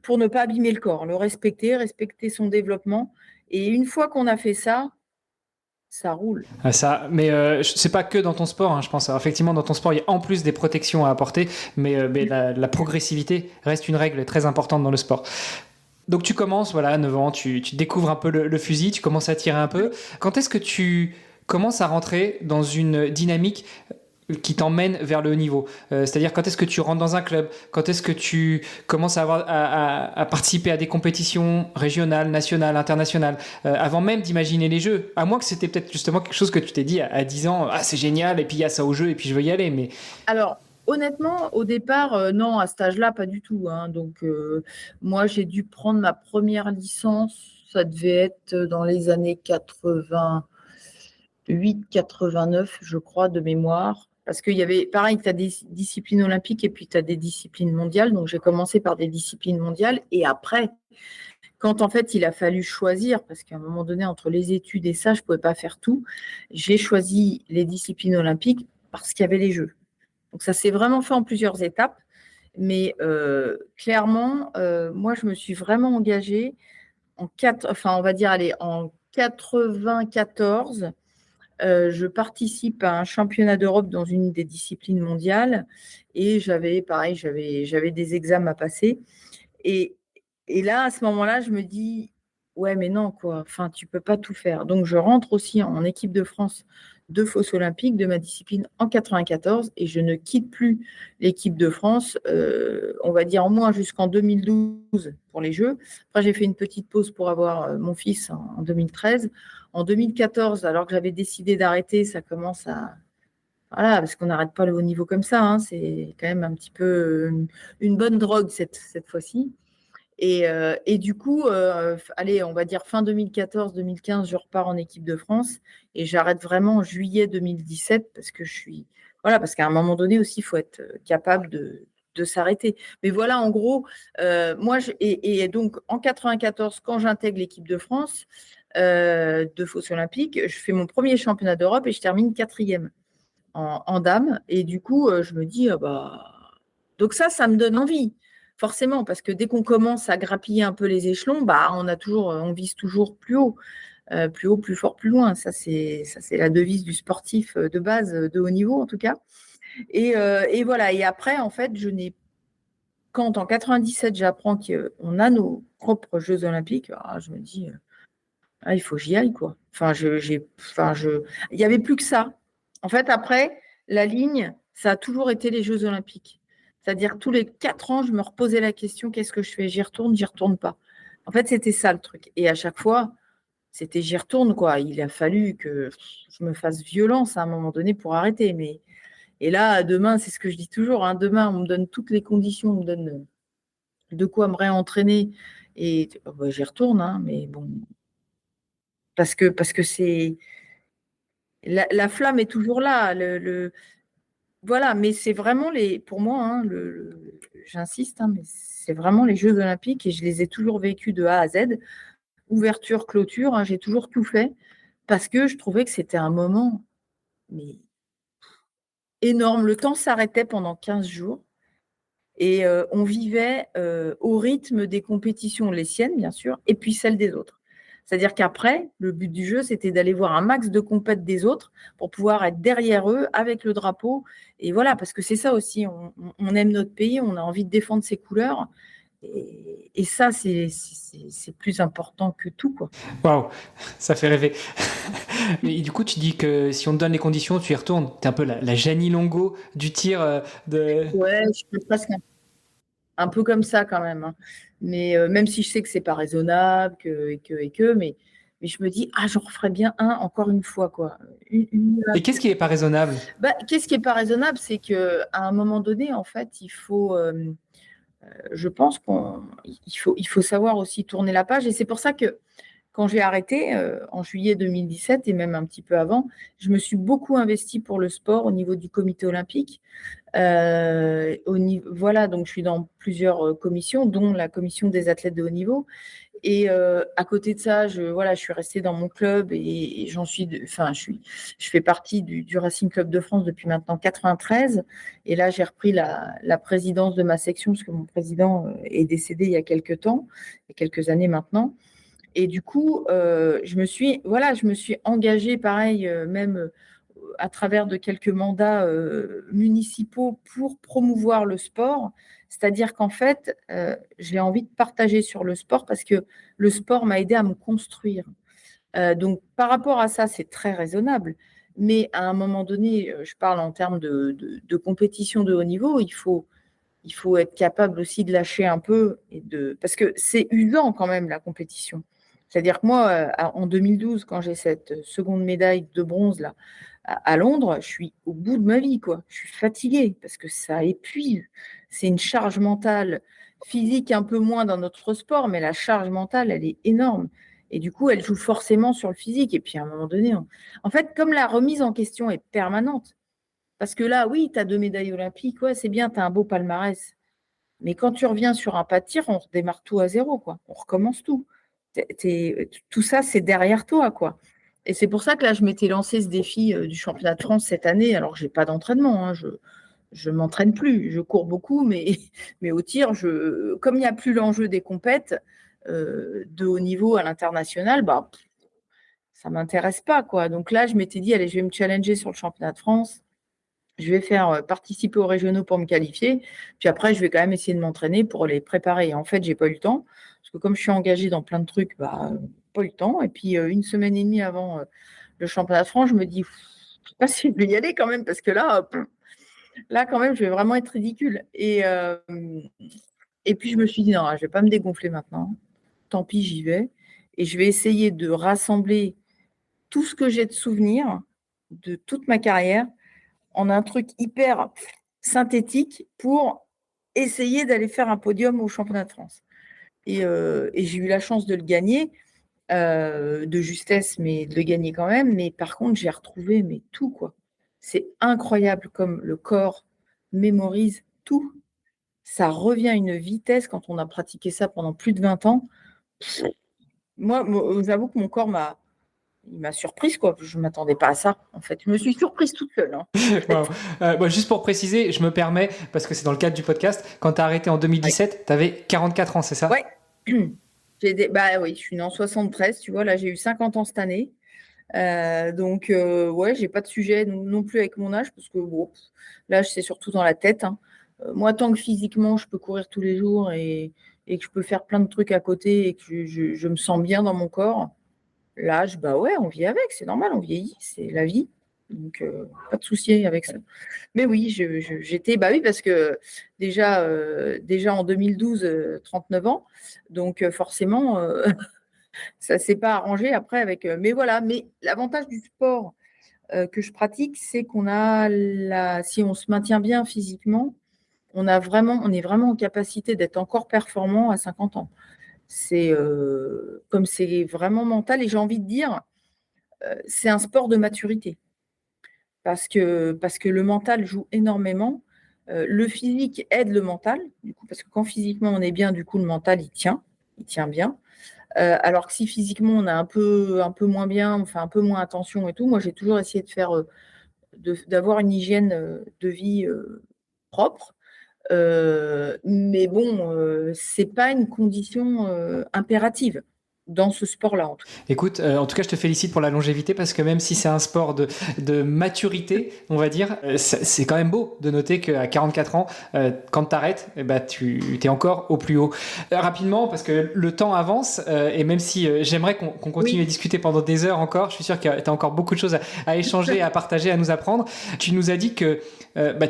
pour ne pas abîmer le corps, le respecter son développement. Et une fois qu'on a fait ça, ça roule. Mais c'est pas que dans ton sport, hein, je pense. Alors, effectivement, dans ton sport, il y a en plus des protections à apporter, mais la progressivité reste une règle très importante dans le sport. Donc tu commences, voilà, à 9 ans, tu découvres un peu le fusil, tu commences à tirer un peu. Quand est-ce que tu commences à rentrer dans une dynamique qui t'emmène vers le haut niveau? C'est-à-dire quand est-ce que tu rentres dans un club? Quand est-ce que tu commences à participer à des compétitions régionales, nationales, internationales, avant même d'imaginer les jeux? À moins que c'était peut-être justement quelque chose que tu t'es dit à 10 ans, ah c'est génial, et puis il y a ça au jeu, et puis je veux y aller. Mais... Alors, honnêtement, au départ, non, à cet âge-là, pas du tout, hein. Donc, moi, j'ai dû prendre ma première licence, ça devait être dans les années 88, 89, je crois, de mémoire. Parce qu'il y avait, pareil, tu as des disciplines olympiques et puis tu as des disciplines mondiales. Donc, j'ai commencé par des disciplines mondiales. Et après, quand en fait, il a fallu choisir, parce qu'à un moment donné, entre les études et ça, je ne pouvais pas faire tout, j'ai choisi les disciplines olympiques parce qu'il y avait les Jeux. Donc, ça s'est vraiment fait en plusieurs étapes. Mais clairement, moi, je me suis vraiment engagée en 94. Je participe à un championnat d'Europe dans une des disciplines mondiales et j'avais des examens à passer. Et, et là, à ce moment-là, je me dis, ouais, mais non, quoi. Enfin, tu peux pas tout faire. Donc, je rentre aussi en équipe de France de fosse olympique de ma discipline en 94 et je ne quitte plus l'équipe de France, on va dire au moins jusqu'en 2012 pour les Jeux. Après, j'ai fait une petite pause pour avoir mon fils en 2013. En 2014, alors que j'avais décidé d'arrêter, ça commence à... Voilà, parce qu'on n'arrête pas le haut niveau comme ça, hein. C'est quand même un petit peu une bonne drogue cette fois-ci. Et du coup, allez, on va dire fin 2014-2015, je repars en équipe de France et j'arrête vraiment en juillet 2017 parce que voilà, parce qu'à un moment donné aussi, il faut être capable de s'arrêter. Mais voilà, en gros, moi, et donc en 94, quand j'intègre l'équipe de France de fosse olympique, je fais mon premier championnat d'Europe et je termine 4e en dames. Et du coup, je me dis, bah. Donc ça me donne envie, forcément, parce que dès qu'on commence à grappiller un peu les échelons, bah, on vise toujours plus haut. Plus haut, plus fort, plus loin. Ça, c'est la devise du sportif de base, de haut niveau en tout cas. Et voilà. Et après, en fait, quand en 97, j'apprends qu'on a nos propres Jeux Olympiques, je me dis, il faut que j'y aille, quoi. Il n'y avait plus que ça. En fait, après, la ligne, ça a toujours été les Jeux Olympiques. C'est-à-dire, tous les 4 ans, je me reposais la question, qu'est-ce que je fais? J'y retourne pas. En fait, c'était ça le truc. Et à chaque fois, c'était j'y retourne, quoi. Il a fallu que je me fasse violence à un moment donné pour arrêter. Et là, demain, c'est ce que je dis toujours, hein, demain, on me donne toutes les conditions, on me donne de quoi me réentraîner. Et bah, j'y retourne, hein, mais bon. Parce que c'est. La flamme est toujours là. Voilà, mais c'est vraiment pour moi, hein, j'insiste, hein, mais c'est vraiment les Jeux Olympiques et je les ai toujours vécus de A à Z. Ouverture, clôture, hein, j'ai toujours tout fait parce que je trouvais que c'était un moment mais énorme. Le temps s'arrêtait pendant 15 jours et on vivait au rythme des compétitions, les siennes bien sûr, et puis celles des autres. C'est-à-dire qu'après, le but du jeu, c'était d'aller voir un max de compètes des autres pour pouvoir être derrière eux avec le drapeau. Et voilà, parce que c'est ça aussi, on aime notre pays, on a envie de défendre ses couleurs. Et ça, c'est plus important que tout, quoi. Waouh, ça fait rêver. Mais du coup, tu dis que si on te donne les conditions, tu y retournes. T'es un peu la Jeannie Longo du tir de. Ouais, je suis presque un peu comme ça quand même, hein. Mais même si je sais que c'est pas raisonnable, mais je me dis, j'en referais bien un encore une fois, quoi. Et qu'est-ce qui est pas raisonnable? Qu'est-ce qui est pas raisonnable, c'est qu'à un moment donné, en fait, je pense qu'il faut savoir aussi tourner la page. Et c'est pour ça que quand j'ai arrêté en juillet 2017 et même un petit peu avant, je me suis beaucoup investie pour le sport au niveau du comité olympique. Voilà, donc je suis dans plusieurs commissions, dont la commission des athlètes de haut niveau. Et à côté de ça, je suis restée dans mon club et je fais partie du Racing Club de France depuis maintenant 93. Et là, j'ai repris la présidence de ma section parce que mon président est décédé il y a quelques années maintenant. Et du coup, je me suis engagée, pareil, même à travers de quelques mandats municipaux pour promouvoir le sport. C'est-à-dire qu'en fait, j'ai envie de partager sur le sport parce que le sport m'a aidé à me construire. Donc, par rapport à ça, c'est très raisonnable. Mais à un moment donné, je parle en termes de compétition de haut niveau, il faut être capable aussi de lâcher un peu parce que c'est usant quand même la compétition. C'est-à-dire que moi, en 2012, quand j'ai cette seconde médaille de bronze là à Londres, je suis au bout de ma vie, quoi. Je suis fatiguée parce que ça épuise. C'est une charge mentale, physique un peu moins dans notre sport, mais la charge mentale, elle est énorme. Et du coup, elle joue forcément sur le physique. Et puis à un moment donné, en fait, comme la remise en question est permanente, parce que là, oui, tu as 2 médailles olympiques, ouais, c'est bien, tu as un beau palmarès. Mais quand tu reviens sur un pas de tir, on redémarre tout à zéro, quoi. On recommence tout. Tout ça, c'est derrière toi, quoi. Et c'est pour ça que là, je m'étais lancé ce défi du championnat de France cette année. Alors, j'ai pas d'entraînement, hein, je m'entraîne plus. Je cours beaucoup, mais au tir, comme il n'y a plus l'enjeu des compètes de haut niveau à l'international, bah, ça m'intéresse pas, quoi. Donc là, je m'étais dit, allez, je vais me challenger sur le championnat de France. Je vais faire participer aux régionaux pour me qualifier. Puis après, je vais quand même essayer de m'entraîner pour les préparer. Et en fait, j'ai pas eu le temps. Parce que comme je suis engagée dans plein de trucs, bah, pas eu le temps. Et puis, une semaine et demie avant le championnat de France, je me dis, je sais pas si je vais y aller quand même, parce que là, quand même, je vais vraiment être ridicule. Et puis, je me suis dit, non, je vais pas me dégonfler maintenant. Tant pis, j'y vais. Et je vais essayer de rassembler tout ce que j'ai de souvenirs de toute ma carrière en un truc hyper synthétique pour essayer d'aller faire un podium au championnat de France. Et j'ai eu la chance de le gagner, de justesse, mais de le gagner quand même. Mais par contre, j'ai retrouvé tout, quoi. C'est incroyable comme le corps mémorise tout. ça revient à une vitesse quand on a pratiqué ça pendant plus de 20 ans. Moi, j'avoue que mon corps m'a surprise, quoi. Je ne m'attendais pas à ça, en fait. Je me suis surprise toute seule, hein, en Wow. fait. Juste pour préciser, je me permets, parce que c'est dans le cadre du podcast, quand tu as arrêté en Ouais. 2017, tu avais 44 ans, c'est ça? Ouais. Bah oui, je suis née en 73, tu vois, là j'ai eu 50 ans cette année. Donc, ouais, j'ai pas de sujet non plus avec mon âge, parce que bon, l'âge c'est surtout dans la tête, hein. Moi, tant que physiquement je peux courir tous les jours et que je peux faire plein de trucs à côté et que je me sens bien dans mon corps, l'âge, bah ouais, on vit avec, c'est normal, on vieillit, c'est la vie. Donc, pas de souci avec ça. Mais oui, j'étais, bah oui, parce que déjà en 2012, 39 ans, donc forcément, ça ne s'est pas arrangé après avec. Mais voilà, mais l'avantage du sport que je pratique, c'est si on se maintient bien physiquement, on est vraiment en capacité d'être encore performant à 50 ans. C'est comme c'est vraiment mental et j'ai envie de dire, c'est un sport de maturité parce que le mental joue énormément. Le physique aide le mental, du coup, parce que quand physiquement on est bien, du coup, le mental, il tient bien. Alors que si physiquement on a un peu moins bien, enfin un peu moins attention et tout, moi j'ai toujours essayé d'avoir une hygiène de vie propre. Mais bon, c'est pas une condition impérative dans ce sport-là en tout cas. Écoute, en tout cas, je te félicite pour la longévité parce que même si c'est un sport de maturité, on va dire, c'est quand même beau de noter qu'à 44 ans, quand tu arrêtes, tu es encore au plus haut. Rapidement, parce que le temps avance et même si j'aimerais qu'on continue à Oui, discuter pendant des heures encore, je suis sûr que tu as encore beaucoup de choses à échanger, à partager, à nous apprendre. Tu nous as dit que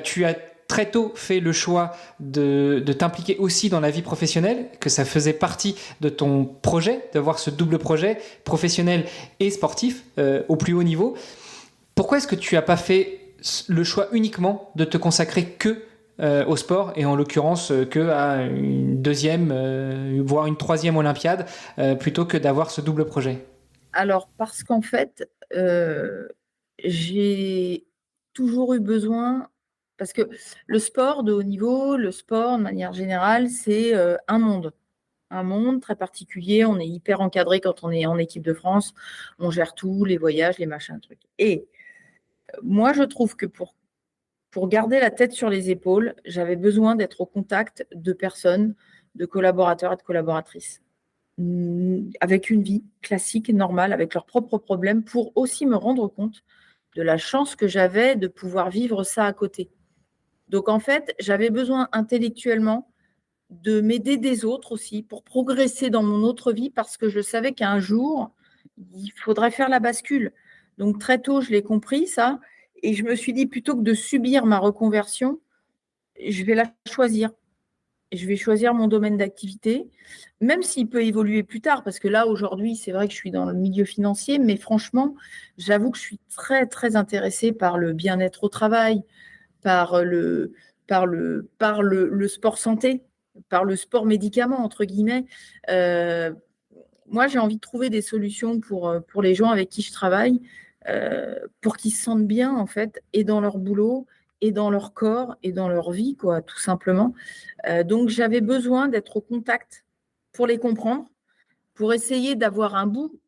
tu as très tôt fait le choix de t'impliquer aussi dans la vie professionnelle, que ça faisait partie de ton projet, d'avoir ce double projet professionnel et sportif au plus haut niveau. Pourquoi est-ce que tu n'as pas fait le choix uniquement de te consacrer que au sport et en l'occurrence que à une deuxième, voire une troisième Olympiade, plutôt que d'avoir ce double projet? alors parce qu'en fait, j'ai toujours eu besoin, parce que le sport de haut niveau, le sport de manière générale, c'est un monde très particulier. On est hyper encadré quand on est en équipe de France. On gère tout, les voyages, les machins, trucs. Et moi, je trouve que pour garder la tête sur les épaules, j'avais besoin d'être au contact de personnes, de collaborateurs et de collaboratrices, avec une vie classique, normale, avec leurs propres problèmes, pour aussi me rendre compte de la chance que j'avais de pouvoir vivre ça à côté. Donc, en fait, j'avais besoin intellectuellement de m'aider des autres aussi pour progresser dans mon autre vie parce que je savais qu'un jour, il faudrait faire la bascule. Donc très tôt, je l'ai compris ça et je me suis dit plutôt que de subir ma reconversion, je vais la choisir. Je vais choisir mon domaine d'activité, même s'il peut évoluer plus tard, parce que là, aujourd'hui, c'est vrai que je suis dans le milieu financier, mais franchement, j'avoue que je suis très, très intéressée par le bien-être au travail, par le sport santé, par le sport médicament, entre guillemets. Euh, Moi, j'ai envie de trouver des solutions pour les gens avec qui je travaille, pour qu'ils se sentent bien, en fait, et dans leur boulot, et dans leur corps, et dans leur vie, quoi, tout simplement. Donc, j'avais besoin d'être au contact pour les comprendre, pour essayer d'avoir un bout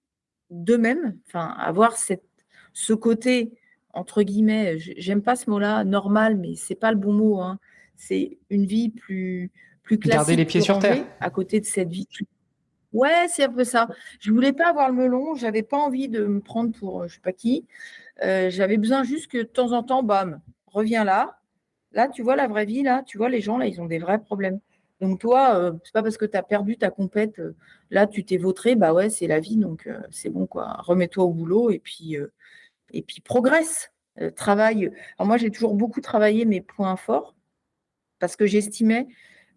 d'eux-mêmes, enfin, avoir ce côté, entre guillemets, j'aime pas ce mot-là, normal, mais c'est pas le bon mot, hein. C'est une vie plus Garder les classique, pieds plus sur terre. rangée, à côté de cette vie. Ouais, c'est un peu ça. Je voulais pas avoir le melon, j'avais pas envie de me prendre pour je sais pas qui. J'avais besoin juste que de temps en temps, bam, reviens là. Là, tu vois la vraie vie, là, tu vois les gens, là, ils ont des vrais problèmes. Donc toi, c'est pas parce que tu as perdu ta compète, là, tu t'es vautré, bah ouais, c'est la vie, donc c'est bon, quoi. Remets-toi au boulot et puis progresse. Travaille. Alors moi, j'ai toujours beaucoup travaillé mes points forts parce que j'estimais.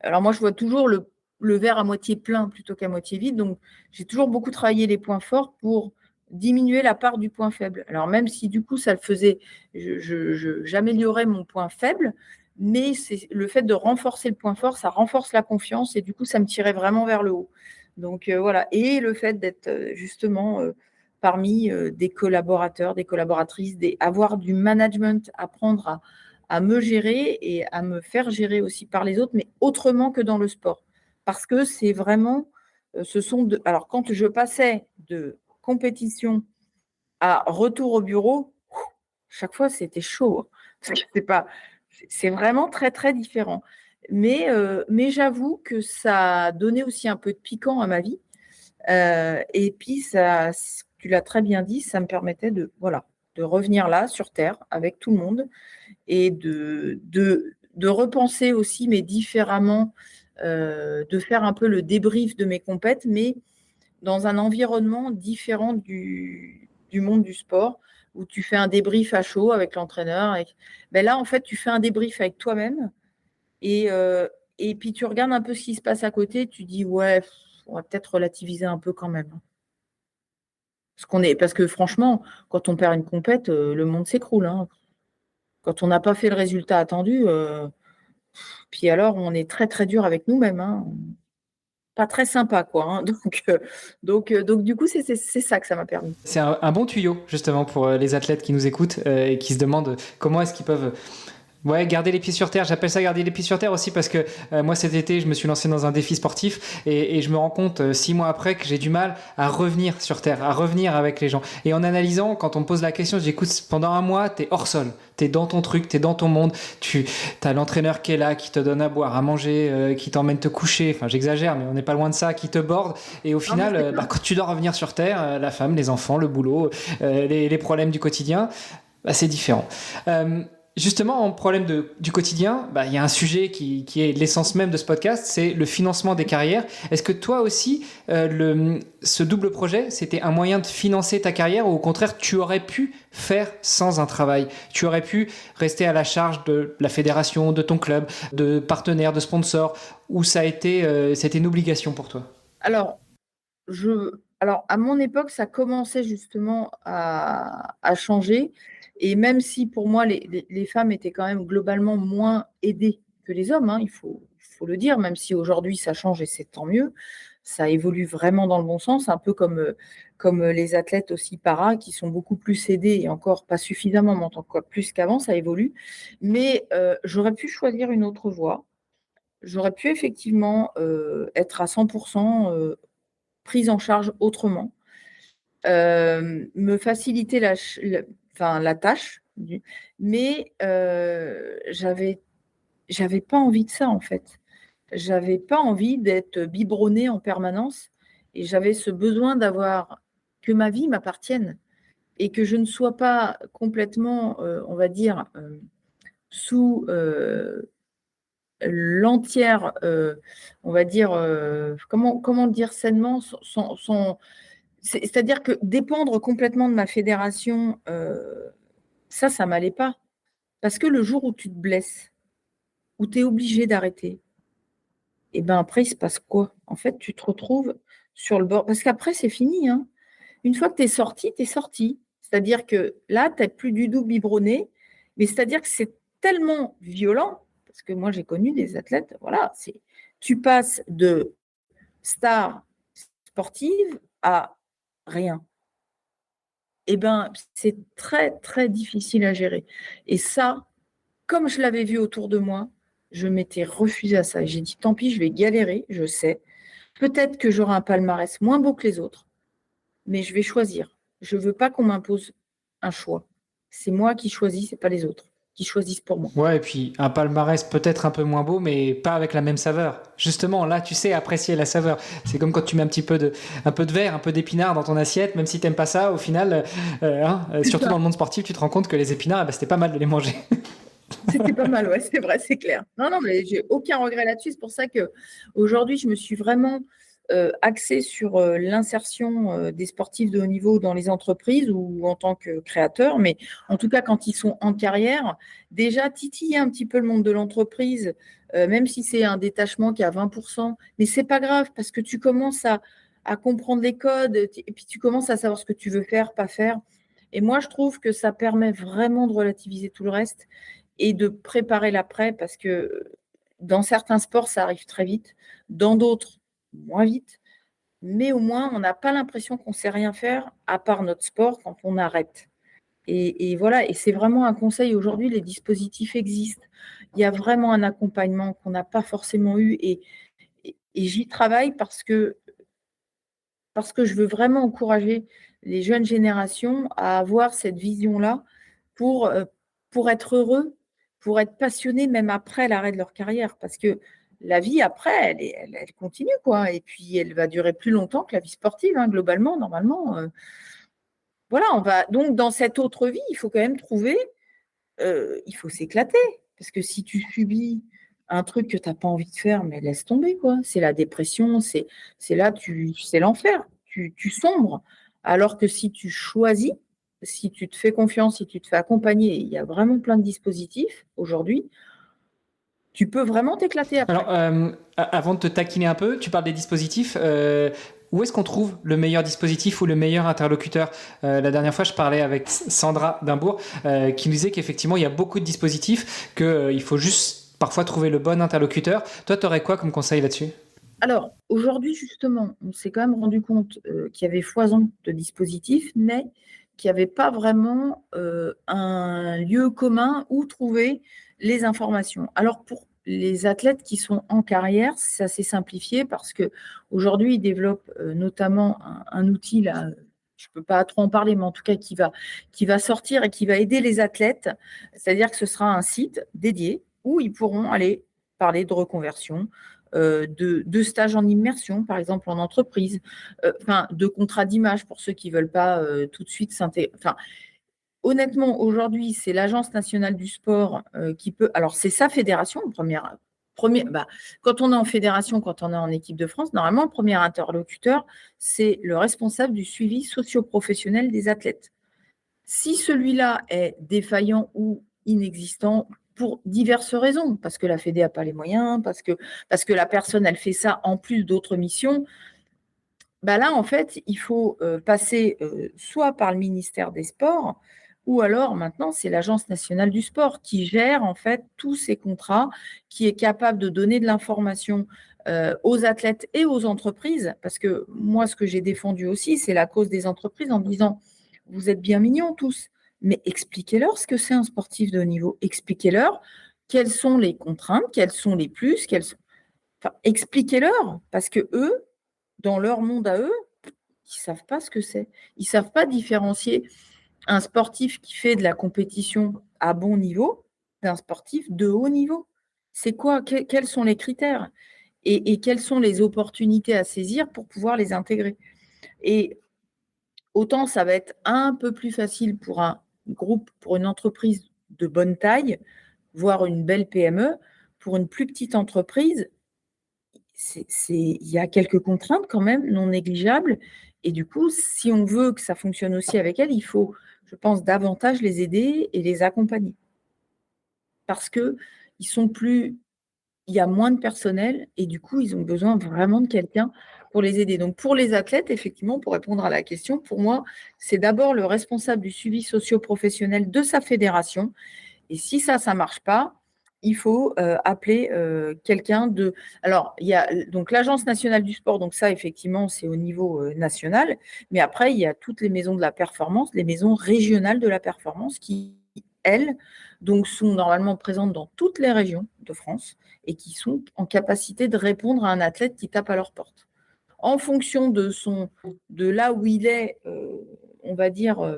Alors moi, je vois toujours le verre à moitié plein plutôt qu'à moitié vide. Donc, j'ai toujours beaucoup travaillé les points forts pour diminuer la part du point faible. Alors même si du coup, ça le faisait, j'améliorais mon point faible, mais c'est le fait de renforcer le point fort, ça renforce la confiance et du coup, ça me tirait vraiment vers le haut. Donc voilà. Et le fait d'être justement parmi des collaborateurs, des collaboratrices, avoir du management, apprendre à me gérer et à me faire gérer aussi par les autres, mais autrement que dans le sport. Parce que c'est vraiment, alors quand je passais de compétition à retour au bureau, chaque fois c'était chaud. C'est pas, c'est vraiment très très différent. Mais j'avoue que ça a donné aussi un peu de piquant à ma vie. Et puis ça, tu l'as très bien dit, ça me permettait de, voilà, de revenir là sur Terre avec tout le monde et de repenser aussi, mais différemment, de faire un peu le débrief de mes compètes, mais dans un environnement différent du monde du sport, où tu fais un débrief à chaud avec l'entraîneur. Ben là, en fait, tu fais un débrief avec toi-même et, et puis tu regardes un peu ce qui se passe à côté, tu dis, ouais, on va peut-être relativiser un peu quand même. Parce que franchement, quand on perd une compète, le monde s'écroule, hein. Quand on n'a pas fait le résultat attendu, puis alors on est très très dur avec nous-mêmes, hein. Pas très sympa, quoi, hein. Donc du coup, c'est ça que ça m'a permis. C'est un bon tuyau, justement, pour les athlètes qui nous écoutent et qui se demandent comment est-ce qu'ils peuvent ouais, garder les pieds sur terre. J'appelle ça garder les pieds sur terre aussi parce que moi cet été, je me suis lancé dans un défi sportif et je me rends compte 6 mois après que j'ai du mal à revenir sur terre, à revenir avec les gens. Et en analysant, quand on me pose la question, j'écoute pendant un mois, t'es hors sol, t'es dans ton truc, t'es dans ton monde. T'as l'entraîneur qui est là, qui te donne à boire, à manger, qui t'emmène te coucher. Enfin, j'exagère, mais on n'est pas loin de ça, qui te borde. Et au final, quand tu dois revenir sur terre, la femme, les enfants, le boulot, les problèmes du quotidien, bah, c'est différent. Justement, en problème du quotidien, bah, il y a un sujet qui est l'essence même de ce podcast, c'est le financement des carrières. Est-ce que toi aussi, ce double projet, c'était un moyen de financer ta carrière ou au contraire, tu aurais pu faire sans un travail? Tu aurais pu rester à la charge de la fédération, de ton club, de partenaires, de sponsors, ou c'était une obligation pour toi? Alors, alors, à mon époque, ça commençait justement à changer. Et même si pour moi, les femmes étaient quand même globalement moins aidées que les hommes, hein, il faut le dire, même si aujourd'hui ça change et c'est tant mieux, ça évolue vraiment dans le bon sens, un peu comme les athlètes aussi para qui sont beaucoup plus aidés et encore pas suffisamment, mais en tant que plus qu'avant, ça évolue. Mais j'aurais pu choisir une autre voie. J'aurais pu effectivement être à 100% prise en charge autrement, me faciliter enfin, la tâche, mais j'avais pas envie de ça en fait. J'avais pas envie d'être biberonnée en permanence et j'avais ce besoin d'avoir que ma vie m'appartienne et que je ne sois pas complètement, on va dire, sous l'entière, on va dire, comment dire sainement, c'est-à-dire que dépendre complètement de ma fédération, ça m'allait pas. Parce que le jour où tu te blesses, où tu es obligé d'arrêter, et ben après, il se passe quoi? En fait, tu te retrouves sur le bord parce qu'après, c'est fini, hein. Une fois que tu es sorti, tu es sorti. C'est-à-dire que là, tu es plus du tout biberonné, mais c'est-à-dire que c'est tellement violent, parce que moi, j'ai connu des athlètes, voilà, tu passes de star sportive à rien. Eh ben, c'est très, très difficile à gérer. Et ça, comme je l'avais vu autour de moi, je m'étais refusée à ça. J'ai dit, tant pis, je vais galérer, je sais. Peut-être que j'aurai un palmarès moins beau que les autres, mais je vais choisir. Je ne veux pas qu'on m'impose un choix. C'est moi qui choisis, ce n'est pas les autres qui choisissent pour moi. Ouais, et puis un palmarès peut-être un peu moins beau, mais pas avec la même saveur. Justement, là, tu sais apprécier la saveur. C'est comme quand tu mets un peu de verre, un peu d'épinards dans ton assiette, même si t'aimes pas ça, au final, surtout dans le monde sportif, tu te rends compte que les épinards, bah, c'était pas mal de les manger. C'était pas mal, ouais, c'est vrai, c'est clair. Non, non, mais j'ai aucun regret là-dessus. C'est pour ça que aujourd'hui, je me suis vraiment axée sur l'insertion des sportifs de haut niveau dans les entreprises ou en tant que créateur. Mais en tout cas, quand ils sont en carrière, déjà titiller un petit peu le monde de l'entreprise, même si c'est un détachement qui est à 20%, mais c'est pas grave parce que tu commences à comprendre les codes et puis tu commences à savoir ce que tu veux faire, pas faire. Et moi, je trouve que ça permet vraiment de relativiser tout le reste et de préparer l'après parce que dans certains sports, ça arrive très vite, dans d'autres, moins vite, mais au moins, on n'a pas l'impression qu'on ne sait rien faire à part notre sport quand on arrête. Et voilà, et c'est vraiment un conseil. Aujourd'hui, les dispositifs existent. Il y a vraiment un accompagnement qu'on n'a pas forcément eu et j'y travaille parce que je veux vraiment encourager les jeunes générations à avoir cette vision-là pour, euh, pour être heureux, pour être passionnés même après l'arrêt de leur carrière. Parce que la vie après, elle continue, quoi. Et puis, elle va durer plus longtemps que la vie sportive, hein, globalement, normalement. Voilà, on va donc dans cette autre vie, il faut quand même trouver, il faut s'éclater. Parce que si tu subis un truc que tu n'as pas envie de faire, mais laisse tomber, quoi. C'est la dépression, c'est là, c'est l'enfer. Tu sombres. Alors que si tu choisis, si tu te fais confiance, si tu te fais accompagner, il y a vraiment plein de dispositifs aujourd'hui, tu peux vraiment t'éclater après. Alors, avant de te taquiner un peu, tu parles des dispositifs. Où est-ce qu'on trouve le meilleur dispositif ou le meilleur interlocuteur? La dernière fois, je parlais avec Sandra Dimbourg qui nous disait qu'effectivement, il y a beaucoup de dispositifs, qu'il faut juste parfois trouver le bon interlocuteur. Toi, tu aurais quoi comme conseil là-dessus? Alors, aujourd'hui, justement, on s'est quand même rendu compte qu'il y avait foison de dispositifs, mais qu'il n'y avait pas vraiment un lieu commun où trouver les informations. Alors, pour les athlètes qui sont en carrière, c'est assez simplifié parce qu'aujourd'hui, ils développent notamment un outil, là, je ne peux pas trop en parler, mais en tout cas, qui va sortir et qui va aider les athlètes. C'est-à-dire que ce sera un site dédié où ils pourront aller parler de reconversion, de stages en immersion, par exemple en entreprise, de contrats d'image pour ceux qui ne veulent pas tout de suite s'intégrer. Enfin, honnêtement, aujourd'hui, c'est l'Agence nationale du sport qui peut. Alors, c'est sa fédération, quand on est en fédération, quand on est en équipe de France, normalement, le premier interlocuteur, c'est le responsable du suivi socio-professionnel des athlètes. Si celui-là est défaillant ou inexistant pour diverses raisons, parce que la Fédé n'a pas les moyens, parce que la personne, elle fait ça en plus d'autres missions, bah là, en fait, il faut passer soit par le ministère des Sports, ou alors maintenant, c'est l'Agence nationale du sport qui gère en fait tous ces contrats, qui est capable de donner de l'information aux athlètes et aux entreprises, parce que moi, ce que j'ai défendu aussi, c'est la cause des entreprises en disant, vous êtes bien mignons tous, mais expliquez-leur ce que c'est un sportif de haut niveau, expliquez-leur quelles sont les contraintes, quels sont les plus, Enfin, expliquez-leur, parce que eux, dans leur monde à eux, ils ne savent pas ce que c'est. Ils ne savent pas différencier un sportif qui fait de la compétition à bon niveau d'un sportif de haut niveau. C'est quoi? Quels sont les critères? Et quelles sont les opportunités à saisir pour pouvoir les intégrer? Et autant ça va être un peu plus facile pour un groupe, pour une entreprise de bonne taille, voire une belle PME, pour une plus petite entreprise, il y a quelques contraintes quand même non négligeables. Et du coup, si on veut que ça fonctionne aussi avec elles, il faut, je pense, davantage les aider et les accompagner. Parce que il y a moins de personnel et du coup, ils ont besoin vraiment de quelqu'un pour les aider. Donc, pour les athlètes, effectivement, pour répondre à la question, pour moi, c'est d'abord le responsable du suivi socio-professionnel de sa fédération. Et si ça ne marche pas, il faut appeler quelqu'un de. Alors, il y a donc l'Agence nationale du sport, donc ça, effectivement, c'est au niveau national. Mais après, il y a toutes les maisons de la performance, les maisons régionales de la performance qui, elles, donc, sont normalement présentes dans toutes les régions de France et qui sont en capacité de répondre à un athlète qui tape à leur porte. En fonction de là où il est, on va dire,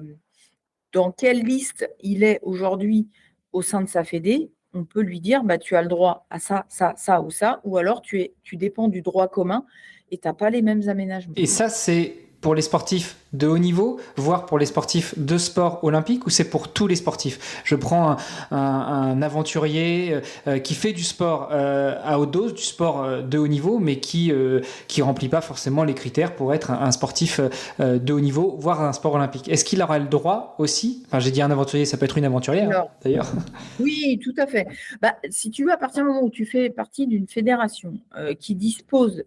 dans quelle liste il est aujourd'hui au sein de sa fédé, on peut lui dire bah, tu as le droit à ça, ça, ça ou ça, ou alors tu dépends du droit commun et tu n'as pas les mêmes aménagements. Et ça, c'est pour les sportifs de haut niveau, voire pour les sportifs de sport olympique, ou c'est pour tous les sportifs? Je prends un aventurier qui fait du sport à haute dose, du sport de haut niveau, mais qui remplit pas forcément les critères pour être un sportif de haut niveau, voire un sport olympique. Est-ce qu'il aura le droit aussi? Enfin, j'ai dit un aventurier, ça peut être une aventurière, Alors, d'ailleurs. oui, tout à fait. Bah, si tu veux, à partir du moment où tu fais partie d'une fédération qui dispose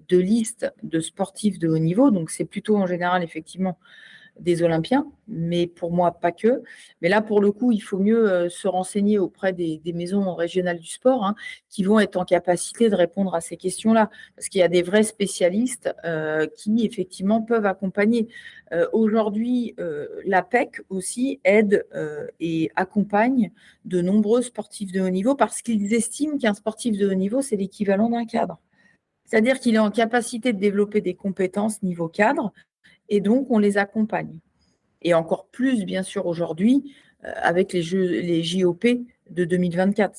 de listes de sportifs de haut niveau, donc c'est plutôt en général effectivement des Olympiens, mais pour moi, pas que. Mais là, pour le coup, il faut mieux se renseigner auprès des maisons régionales du sport, hein, qui vont être en capacité de répondre à ces questions-là. Parce qu'il y a des vrais spécialistes qui, effectivement, peuvent accompagner. Aujourd'hui, l'APEC aussi aide et accompagne de nombreux sportifs de haut niveau parce qu'ils estiment qu'un sportif de haut niveau, c'est l'équivalent d'un cadre. C'est-à-dire qu'il est en capacité de développer des compétences niveau cadre et donc on les accompagne. Et encore plus, bien sûr, aujourd'hui, avec les JOP de 2024.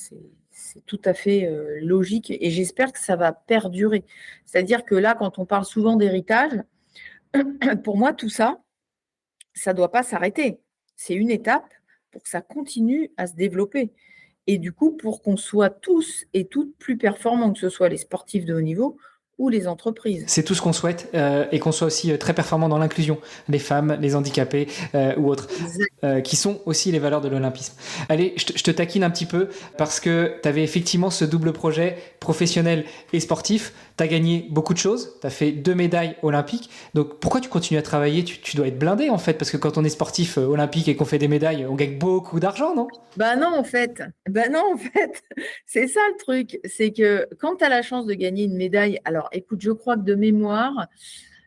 C'est tout à fait logique et j'espère que ça va perdurer. C'est-à-dire que là, quand on parle souvent d'héritage, pour moi, tout ça, ça ne doit pas s'arrêter. C'est une étape pour que ça continue à se développer. Et du coup, pour qu'on soit tous et toutes plus performants, que ce soit les sportifs de haut niveau ou les entreprises. C'est tout ce qu'on souhaite et qu'on soit aussi très performant dans l'inclusion, les femmes, les handicapés ou autres, qui sont aussi les valeurs de l'olympisme. Allez, je te taquine un petit peu parce que tu avais effectivement ce double projet professionnel et sportif. Tu as gagné beaucoup de choses, tu as fait 2 médailles olympiques. Donc pourquoi tu continues à travailler ? Tu dois être blindé en fait, parce que quand on est sportif olympique et qu'on fait des médailles, on gagne beaucoup d'argent, non ? Non, en fait. C'est ça le truc. C'est que quand tu as la chance de gagner une médaille, alors écoute, je crois que de mémoire,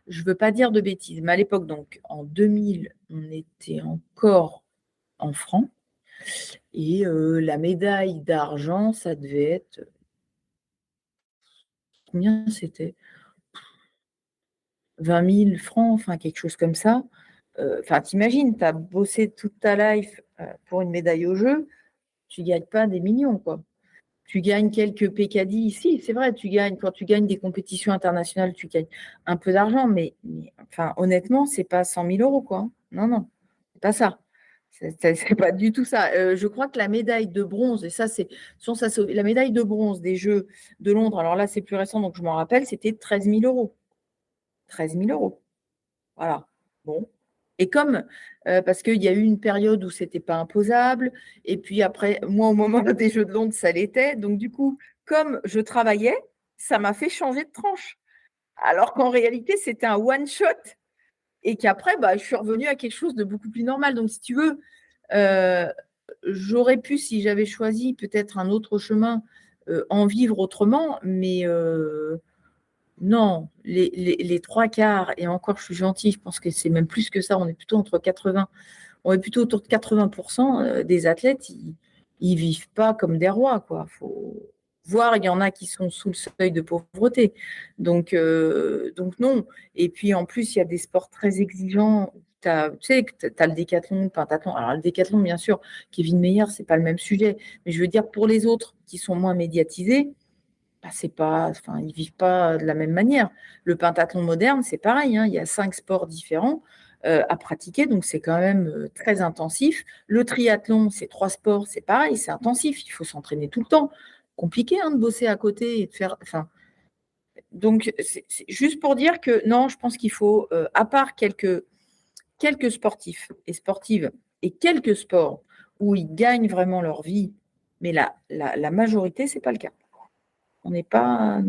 je ne veux pas dire de bêtises, mais à l'époque, donc en 2000, on était encore en francs. Et la médaille d'argent, ça devait être. Combien c'était ? 20 000 francs, enfin quelque chose comme ça. Enfin, t'imagines, tu as bossé toute ta life pour une médaille au jeu, tu ne gagnes pas des millions, quoi. Tu gagnes quelques pécadilles ici, c'est vrai, quand tu gagnes des compétitions internationales, tu gagnes un peu d'argent, mais enfin, honnêtement, c'est pas 100 000 euros, quoi. Non, c'est pas ça. C'est pas du tout ça. Je crois que la médaille de bronze, et ça, c'est la médaille de bronze des Jeux de Londres, alors là, c'est plus récent, donc je m'en rappelle, c'était 13 000 euros. 13 000 euros. Voilà. Bon. Et parce qu'il y a eu une période où ce n'était pas imposable, et puis après, moi, au moment des Jeux de Londres, ça l'était. Donc, du coup, comme je travaillais, ça m'a fait changer de tranche. Alors qu'en réalité, c'était un one-shot, et qu'après, je suis revenue à quelque chose de beaucoup plus normal. Donc, si tu veux, j'aurais pu, si j'avais choisi peut-être un autre chemin, en vivre autrement, mais non, les 3/4, et encore je suis gentille, je pense que c'est même plus que ça, on est plutôt autour de 80% des athlètes, ils vivent pas comme des rois, quoi. Faut voir, il y en a qui sont sous le seuil de pauvreté. Donc non. Et puis en plus, il y a des sports très exigeants. Tu sais, tu as le décathlon, le pentathlon. Alors le décathlon, bien sûr, Kevin Meyer, c'est pas le même sujet. Mais je veux dire, pour les autres qui sont moins médiatisés, c'est pas, enfin, ils vivent pas de la même manière. Le pentathlon moderne, c'est pareil, hein, il y a 5 sports différents à pratiquer, donc c'est quand même très intensif. Le triathlon, c'est 3 sports, c'est pareil, c'est intensif, il faut s'entraîner tout le temps. Compliqué, hein, de bosser à côté et de faire. Enfin, donc, c'est juste pour dire que non, je pense qu'il faut, à part quelques sportifs et sportives et quelques sports où ils gagnent vraiment leur vie, mais la majorité, c'est pas le cas. On n'est pas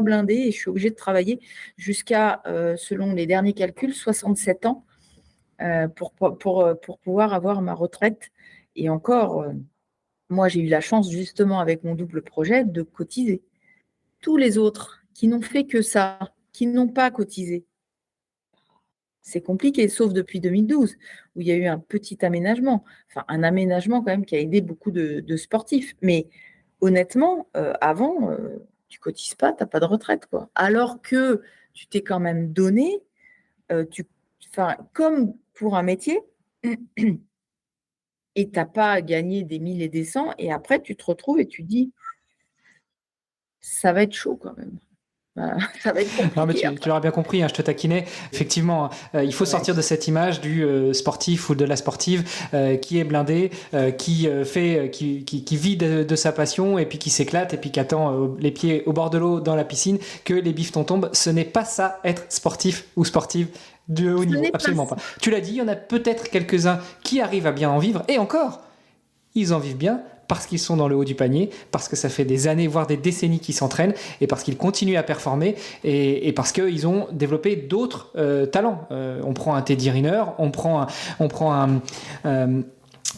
blindé et je suis obligée de travailler jusqu'à, selon les derniers calculs, 67 ans pour pouvoir avoir ma retraite. Et encore, moi, j'ai eu la chance, justement, avec mon double projet, de cotiser. Tous les autres qui n'ont fait que ça, qui n'ont pas cotisé, c'est compliqué, sauf depuis 2012, où il y a eu un petit aménagement. Enfin, un aménagement quand même qui a aidé beaucoup de sportifs. Mais honnêtement, avant, tu cotises pas, tu n'as pas de retraite, quoi. Alors que tu t'es quand même donné, comme pour un métier, et tu n'as pas gagné des 1000 et des 100, et après tu te retrouves et tu dis, ça va être chaud quand même. Ça va être compliqué. Non, mais tu l'auras bien compris, hein, je te taquinais. Effectivement, il faut sortir de cette image du sportif ou de la sportive qui est blindé, qui vit de sa passion et puis qui s'éclate et puis qui attend les pieds au bord de l'eau dans la piscine que les bifetons tombent. Ce n'est pas ça, être sportif ou sportive de haut niveau. Absolument pas. Tu l'as dit, il y en a peut-être quelques-uns qui arrivent à bien en vivre, et encore, ils en vivent bien parce qu'ils sont dans le haut du panier, parce que ça fait des années, voire des décennies qu'ils s'entraînent, et parce qu'ils continuent à performer, et parce qu'ils ont développé d'autres talents. On prend un Teddy Riner, on prend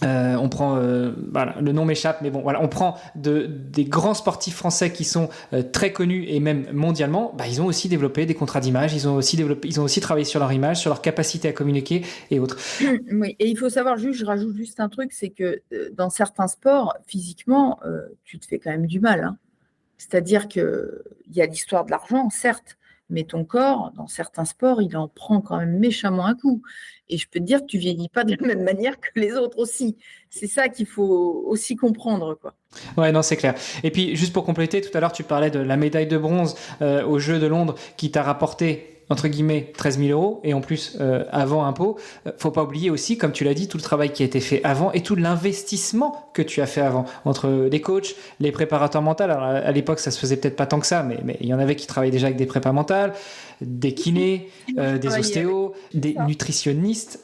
voilà, le nom m'échappe, mais bon, voilà, on prend des grands sportifs français qui sont très connus et même mondialement. Ils ont aussi développé des contrats d'image, ils ont aussi travaillé sur leur image, sur leur capacité à communiquer et autres. Oui, et il faut savoir, je rajoute juste un truc, c'est que dans certains sports, physiquement, tu te fais quand même du mal, hein. C'est-à-dire qu'il y a l'histoire de l'argent, certes, mais ton corps, dans certains sports, il en prend quand même méchamment un coup. Et je peux te dire que tu vieillis pas de la même manière que les autres aussi. C'est ça qu'il faut aussi comprendre, quoi. Ouais, non, c'est clair. Et puis, juste pour compléter, tout à l'heure, tu parlais de la médaille de bronze aux Jeux de Londres qui t'a rapporté, entre guillemets, 13 000 euros, et en plus, avant impôt. Faut pas oublier aussi, comme tu l'as dit, tout le travail qui a été fait avant et tout l'investissement que tu as fait avant, entre les coachs, les préparateurs mentaux. Alors, à l'époque, ça se faisait peut-être pas tant que ça, mais il y en avait qui travaillaient déjà avec des prépas mentales, des kinés, des ostéos, des nutritionnistes.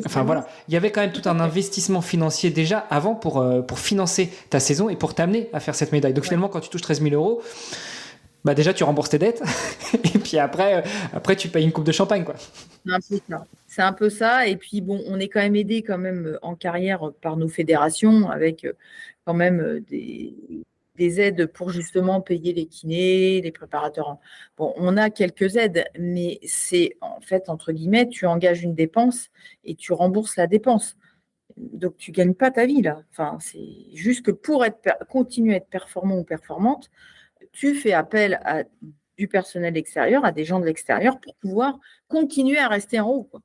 Enfin voilà, il y avait quand même tout un investissement financier déjà avant pour financer ta saison et pour t'amener à faire cette médaille. Donc finalement, quand tu touches 13 000 euros, déjà tu rembourses tes dettes et puis après tu payes une coupe de champagne, quoi. C'est un peu ça. Et puis bon, on est quand même aidé quand même en carrière par nos fédérations avec quand même des aides pour justement payer les kinés, les préparateurs. Bon, on a quelques aides, mais c'est en fait, entre guillemets, tu engages une dépense et tu rembourses la dépense. Donc, tu ne gagnes pas ta vie là. Enfin, c'est juste que pour continuer à être performant ou performante, tu fais appel à du personnel extérieur, à des gens de l'extérieur pour pouvoir continuer à rester en haut, quoi.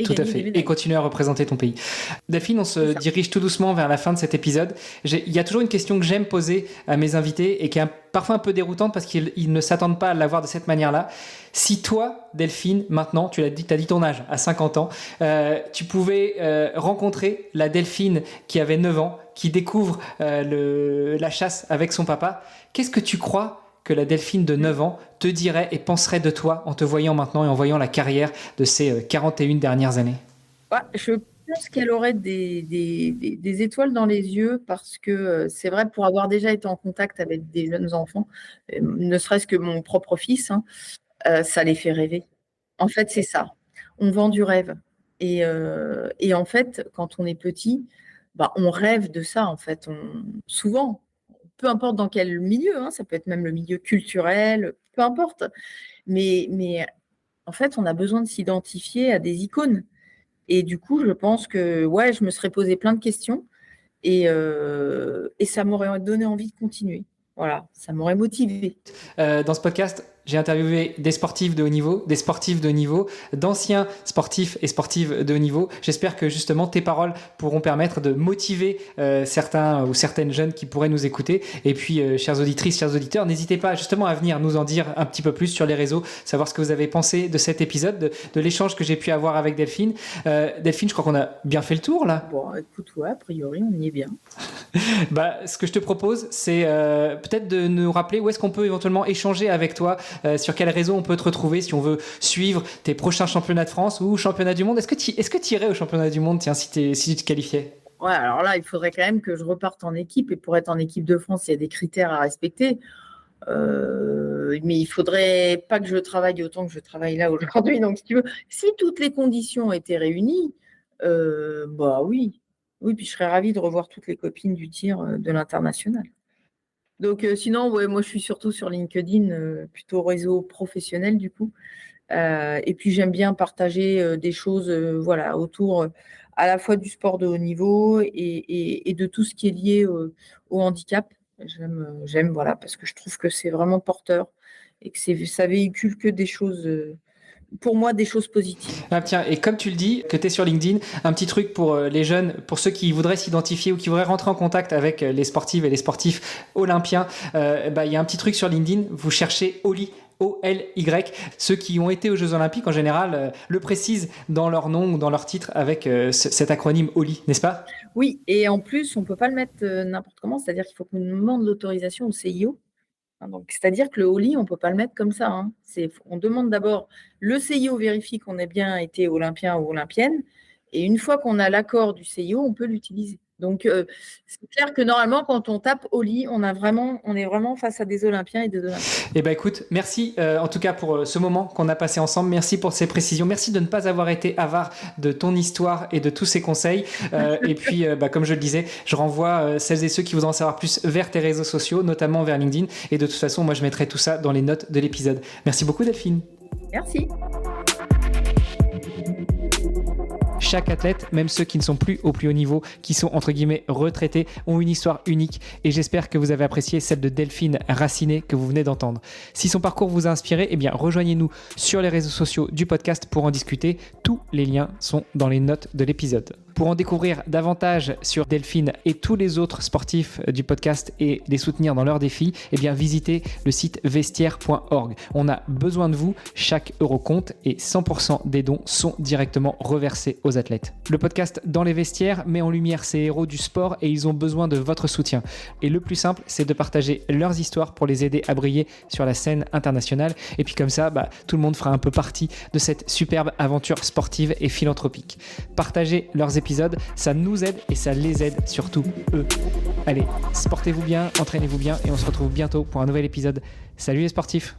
Tout à fait, et continuer à représenter ton pays. Delphine, on se dirige tout doucement vers la fin de cet épisode. Il y a toujours une question que j'aime poser à mes invités et qui est parfois un peu déroutante parce qu'ils ne s'attendent pas à l'avoir de cette manière-là. Si toi, Delphine, maintenant, tu as dit ton âge, à 50 ans, tu pouvais rencontrer la Delphine qui avait 9 ans, qui découvre la chasse avec son papa, qu'est-ce que tu crois que la Delphine de 9 ans te dirait et penserait de toi en te voyant maintenant et en voyant la carrière de ces 41 dernières années? Je pense qu'elle aurait des étoiles dans les yeux parce que c'est vrai, pour avoir déjà été en contact avec des jeunes enfants, ne serait-ce que mon propre fils, hein, ça les fait rêver. En fait, c'est ça. On vend du rêve. Et en fait, quand on est petit, on rêve de ça, en fait. Souvent, peu importe dans quel milieu, hein, ça peut être même le milieu culturel, peu importe. Mais en fait, on a besoin de s'identifier à des icônes. Et du coup, je pense que ouais, je me serais posé plein de questions et ça m'aurait donné envie de continuer. Voilà, ça m'aurait motivée. Dans ce podcast, j'ai interviewé des sportifs de haut niveau, des sportifs de haut niveau, d'anciens sportifs et sportives de haut niveau. J'espère que justement tes paroles pourront permettre de motiver certains ou certaines jeunes qui pourraient nous écouter. Et puis, chères auditrices, chers auditeurs, n'hésitez pas justement à venir nous en dire un petit peu plus sur les réseaux, savoir ce que vous avez pensé de cet épisode, de l'échange que j'ai pu avoir avec Delphine. Delphine, je crois qu'on a bien fait le tour là. Bon, écoute, ouais, a priori, on y est bien. Ce que je te propose, c'est peut-être de nous rappeler où est-ce qu'on peut éventuellement échanger avec toi, sur quel réseau on peut te retrouver si on veut suivre tes prochains championnats de France ou championnats du monde. Est-ce que tu irais au championnat du monde, tiens, si tu te qualifiais? Ouais, alors là, il faudrait quand même que je reparte en équipe. Et pour être en équipe de France, il y a des critères à respecter. Mais il faudrait pas que je travaille autant que je travaille là aujourd'hui. Donc, si tu veux, si toutes les conditions étaient réunies, oui. Oui, puis je serais ravie de revoir toutes les copines du tir de l'international. Donc, sinon, ouais, moi, je suis surtout sur LinkedIn, plutôt réseau professionnel, du coup. Et puis, j'aime bien partager des choses voilà, autour à la fois du sport de haut niveau et de tout ce qui est lié au handicap. J'aime, voilà, parce que je trouve que c'est vraiment porteur et que ça véhicule que des choses, pour moi, des choses positives. Ah, tiens, et comme tu le dis, que tu es sur LinkedIn, un petit truc pour les jeunes, pour ceux qui voudraient s'identifier ou qui voudraient rentrer en contact avec les sportives et les sportifs olympiens, il y a un petit truc sur LinkedIn, vous cherchez Oli. O-L-Y, ceux qui ont été aux Jeux Olympiques en général le précisent dans leur nom ou dans leur titre avec cet acronyme OLI, n'est-ce pas? Oui, et en plus, on ne peut pas le mettre n'importe comment, c'est-à-dire qu'il faut qu'on demande l'autorisation au CIO. Donc, c'est-à-dire que le OLI, on ne peut pas le mettre comme ça, hein. On demande d'abord, le CIO vérifie qu'on ait bien été olympien ou olympienne, et une fois qu'on a l'accord du CIO, on peut l'utiliser. Donc, c'est clair que normalement, quand on tape au lit, on est vraiment face à des Olympiens et des Olympiens. Eh ben écoute, merci en tout cas pour ce moment qu'on a passé ensemble. Merci pour ces précisions. Merci de ne pas avoir été avare de ton histoire et de tous ces conseils. Et puis, comme je le disais, je renvoie celles et ceux qui voudront en savoir plus vers tes réseaux sociaux, notamment vers LinkedIn. Et de toute façon, moi, je mettrai tout ça dans les notes de l'épisode. Merci beaucoup, Delphine. Merci. Chaque athlète, même ceux qui ne sont plus au plus haut niveau, qui sont entre guillemets retraités, ont une histoire unique et j'espère que vous avez apprécié celle de Delphine Racinet que vous venez d'entendre. Si son parcours vous a inspiré, eh bien rejoignez-nous sur les réseaux sociaux du podcast pour en discuter. Tous les liens sont dans les notes de l'épisode. Pour en découvrir davantage sur Delphine et tous les autres sportifs du podcast et les soutenir dans leurs défis, eh bien visitez le site vestiaire.org. On a besoin de vous, chaque euro compte et 100% des dons sont directement reversés aux athlètes. Le podcast Dans les vestiaires met en lumière ces héros du sport et ils ont besoin de votre soutien. Et le plus simple, c'est de partager leurs histoires pour les aider à briller sur la scène internationale. Et puis comme ça, tout le monde fera un peu partie de cette superbe aventure sportive et philanthropique. Partagez leurs épisodes, ça nous aide et ça les aide surtout eux. Allez, sportez-vous bien, entraînez-vous bien et on se retrouve bientôt pour un nouvel épisode. Salut les sportifs!